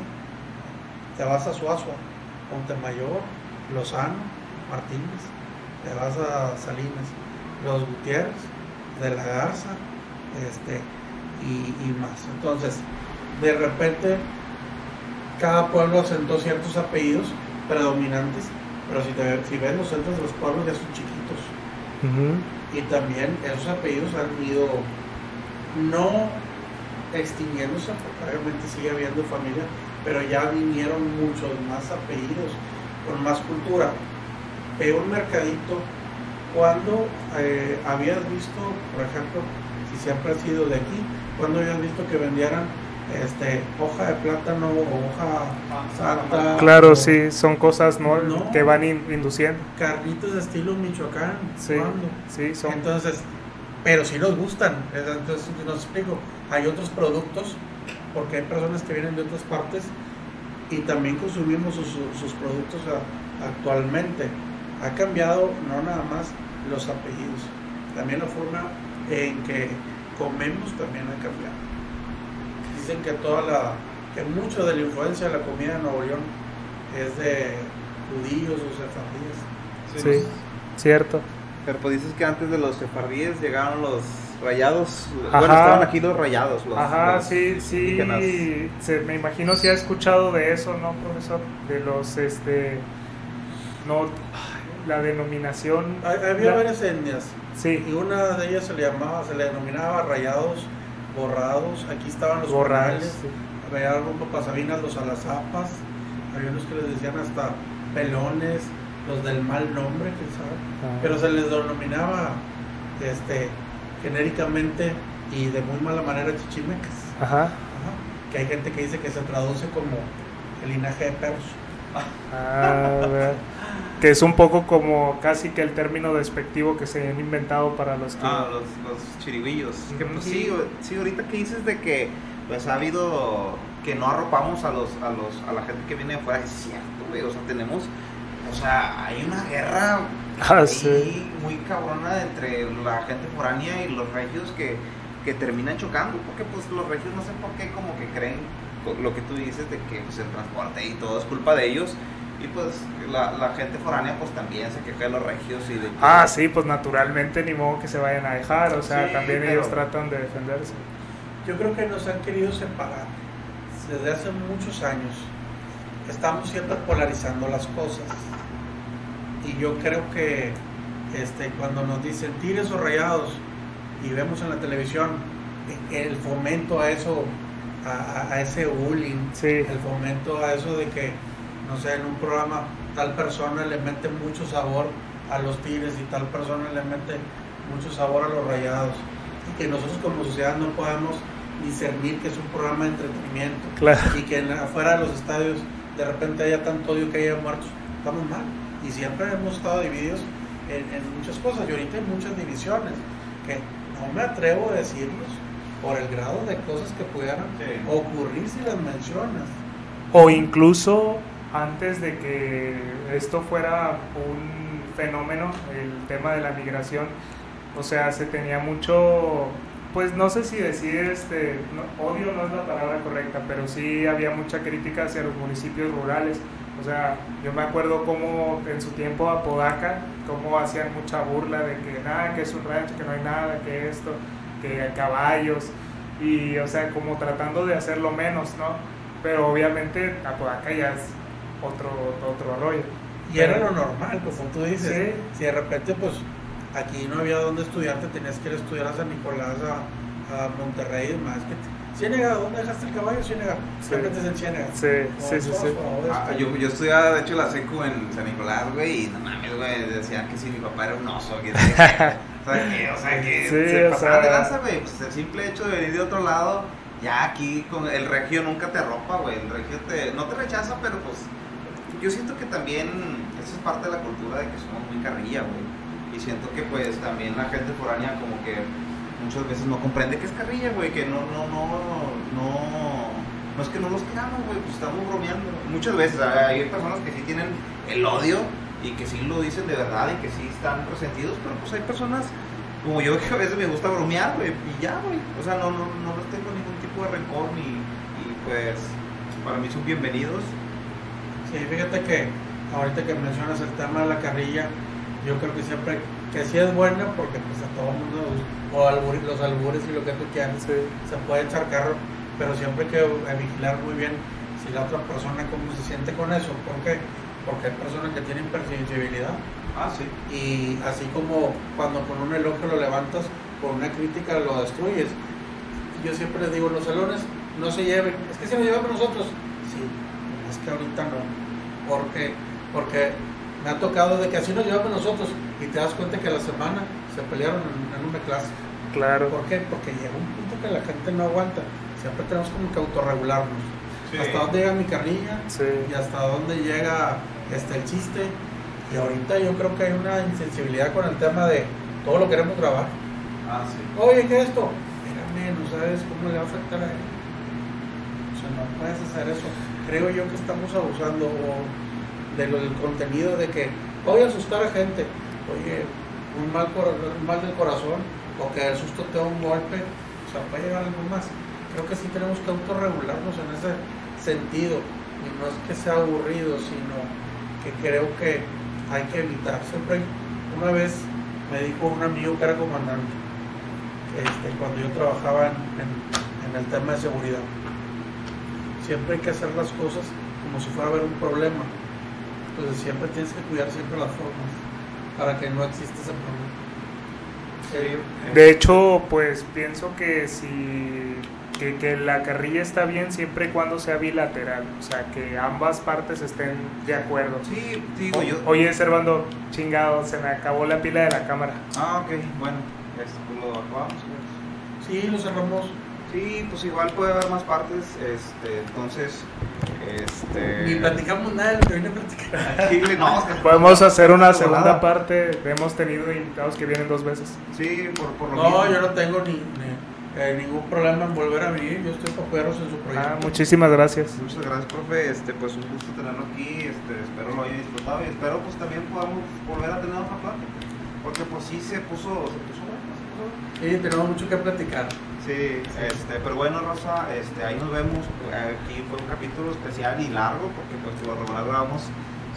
Te vas a Suazua, Montemayor, Lozano, Martínez. Te vas a Salinas, Los Gutiérrez, de la Garza, y más. Entonces, de repente, cada pueblo asentó ciertos apellidos predominantes, pero si ves los centros de los pueblos ya son chiquitos. Y también esos apellidos han ido no extinguiéndose, porque obviamente sigue habiendo familia, pero ya vinieron muchos más apellidos, con más cultura. Un mercadito, cuando habías visto, por ejemplo, si siempre has ido de aquí, cuando habías visto que vendieran hoja de plátano o hoja santa? Claro, sí, son cosas que van induciendo. Carnitas de estilo Michoacán. Sí, sí, son. Entonces, pero sí nos gustan. Entonces, nos explico, hay otros productos, porque hay personas que vienen de otras partes y también consumimos sus productos actualmente. Ha cambiado no nada más los apellidos, también la forma en que comemos también ha cambiado. Dicen que mucho de la influencia de la comida de Nuevo León es de judíos o sefardíes. Sí, cierto. Pero pues dices que antes de los sefardíes llegaron los rayados. Bueno, estaban aquí los rayados. Sí. Me imagino si ha escuchado de eso, ¿no, profesor? De los, la denominación. Había varias etnias. Sí. Y una de ellas se le denominaba rayados borrados. Aquí estaban los Borrados, canales, sí. había rumbo Pasabinas, los alazapas, había unos que les decían hasta pelones, los del mal nombre, quién sabe, pero se les denominaba genéricamente y de muy mala manera chichimecas. Ajá. Ajá. Que hay gente que dice que se traduce como el linaje de perros. Ah, que es un poco como casi que el término despectivo que se han inventado para los que... Los chirigüillos. Que pues Sí. sí, ahorita que dices de que pues ha habido que no arropamos a la gente que viene de afuera, es cierto, güey, o sea, tenemos, o sea, hay una guerra ahí sí. muy cabrona entre la gente foránea y los regios que terminan chocando, porque pues los regios no sé por qué como que creen lo que tú dices de que pues, el transporte y todo es culpa de ellos. Y pues la gente foránea pues también se queja de los regios y de que... Sí, pues naturalmente ni modo que se vayan a dejar, o sea, Sí, también pero... ellos tratan de defenderse. Yo creo que nos han querido separar desde hace muchos años. Estamos siempre polarizando las cosas. Y yo creo que cuando nos dicen Tigres o Rayados y vemos en la televisión el fomento a eso, a ese bullying, Sí. el fomento a eso de que, no sé, en un programa tal persona le mete mucho sabor a los Tigres y tal persona le mete mucho sabor a los Rayados, y que nosotros como sociedad no podemos discernir que es un programa de entretenimiento, Claro. y que afuera de los estadios de repente haya tanto odio que haya muertos. Estamos mal, y siempre hemos estado divididos en muchas cosas, y ahorita hay muchas divisiones que no me atrevo a decirlos por el grado de cosas que pudieran ocurrir si las mencionas. O incluso antes de que esto fuera un fenómeno, el tema de la migración, o sea, se tenía mucho, pues no sé si decir odio no es la palabra correcta, pero sí había mucha crítica hacia los municipios rurales. O sea, yo me acuerdo cómo en su tiempo Apodaca, cómo hacían mucha burla de que nada, que es un rancho, que no hay nada, que esto, que caballos, y o sea, como tratando de hacerlo menos, ¿no? Pero obviamente Apodaca ya es otro rollo. Y era lo normal, como tú dices. Sí. Si de repente, pues, aquí no había donde estudiar, te tenías que ir a estudiar a San Nicolás, a Monterrey y demás. Ciénega, ¿dónde dejaste el caballo? Ciénega. Siempre te dicen Ciénega. Sí. Yo estudiaba, de hecho, la secu en San Nicolás, güey, y no mames, güey, decían que si mi papá era un oso, que se pasaban de lanza, güey, pues el simple hecho de venir de otro lado, ya aquí con el regio nunca te arropa, güey, el regio no te rechaza, pero pues yo siento que también eso es parte de la cultura de que somos muy carrilla, güey, y siento que pues también la gente foránea como que muchas veces no comprende que es carrilla, güey, que no es que no los queramos, güey, pues estamos bromeando. Muchas veces hay personas que sí tienen el odio y que sí lo dicen de verdad y que sí están resentidos, pero pues hay personas como yo que a veces me gusta bromear, güey, y ya, güey, o sea, no les tengo ningún tipo de rencor y pues para mí son bienvenidos. Sí, fíjate que ahorita que mencionas el tema de la carrilla, yo creo que siempre, que sí es buena porque pues a todo el mundo, o los albures y lo que tú quieras, Sí. se puede echar carro, pero siempre hay que vigilar muy bien si la otra persona cómo se siente con eso. ¿Por qué? Porque hay personas que tienen hipersensibilidad. Sí. Y así como cuando con un elogio lo levantas, con una crítica lo destruyes. Yo siempre les digo, los salones no se lleven, es que se lo llevan nosotros. Sí, es que ahorita no. Porque me ha tocado de que así nos llevamos nosotros y te das cuenta que a la semana se pelearon en una clase. Claro. ¿Por qué? Porque llega un punto que la gente no aguanta. Siempre tenemos como que autorregularnos. Sí. Hasta dónde llega mi carrilla Sí. y hasta dónde llega el chiste. Y ahorita yo creo que hay una insensibilidad con el tema de todo lo queremos grabar. Sí. Oye, ¿qué es esto? Espérame, no sabes cómo le va a afectar a él. O sea, no puedes hacer eso. Creo yo que estamos abusando del contenido de que voy a asustar a gente. Oye, un mal del corazón o que el susto te da un golpe. O sea, puede llegar algo más. Creo que sí tenemos que autorregularnos en ese sentido. Y no es que sea aburrido, sino que creo que hay que evitar. Siempre una vez me dijo un amigo que era comandante, cuando yo trabajaba en el tema de seguridad, siempre hay que hacer las cosas como si fuera a haber un problema. Entonces siempre tienes que cuidar siempre las formas para que no exista ese problema. serio. De hecho, pues pienso que que la carrilla está bien siempre y cuando sea bilateral, o sea, que ambas partes estén de acuerdo. Sí, digo yo. Oye, Servando, chingado, se me acabó la pila de la cámara. Ah, ok, bueno, pues lo acabamos. Pues. Sí, lo cerramos. Sí, pues igual puede haber más partes, entonces, Ni platicamos nada de lo que vine a platicar. Chile, no, es que Podemos hacer una de segunda volada. parte, hemos tenido invitados que vienen 2 veces. Sí, por lo No, mismo. yo no tengo ningún problema en volver a venir. Yo estoy para apoyarlos en su proyecto. Muchísimas gracias. Muchas gracias, profe. Pues un gusto tenerlo aquí. Espero lo haya disfrutado y espero pues también podamos volver a tener otra plática. Porque pues sí se puso bueno. Sí, tenemos mucho que platicar. Sí, pero bueno, Rosa, ahí nos vemos. Aquí fue un capítulo especial y largo porque pues por lo regular grabamos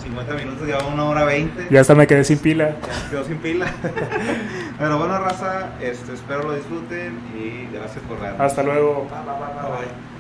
50 minutos, llevamos 1 hora 20. Ya hasta me quedé sin pila. Ya se quedó sin pila. Pero bueno, raza, espero lo disfruten y gracias por vernos. Hasta luego. Bye, bye.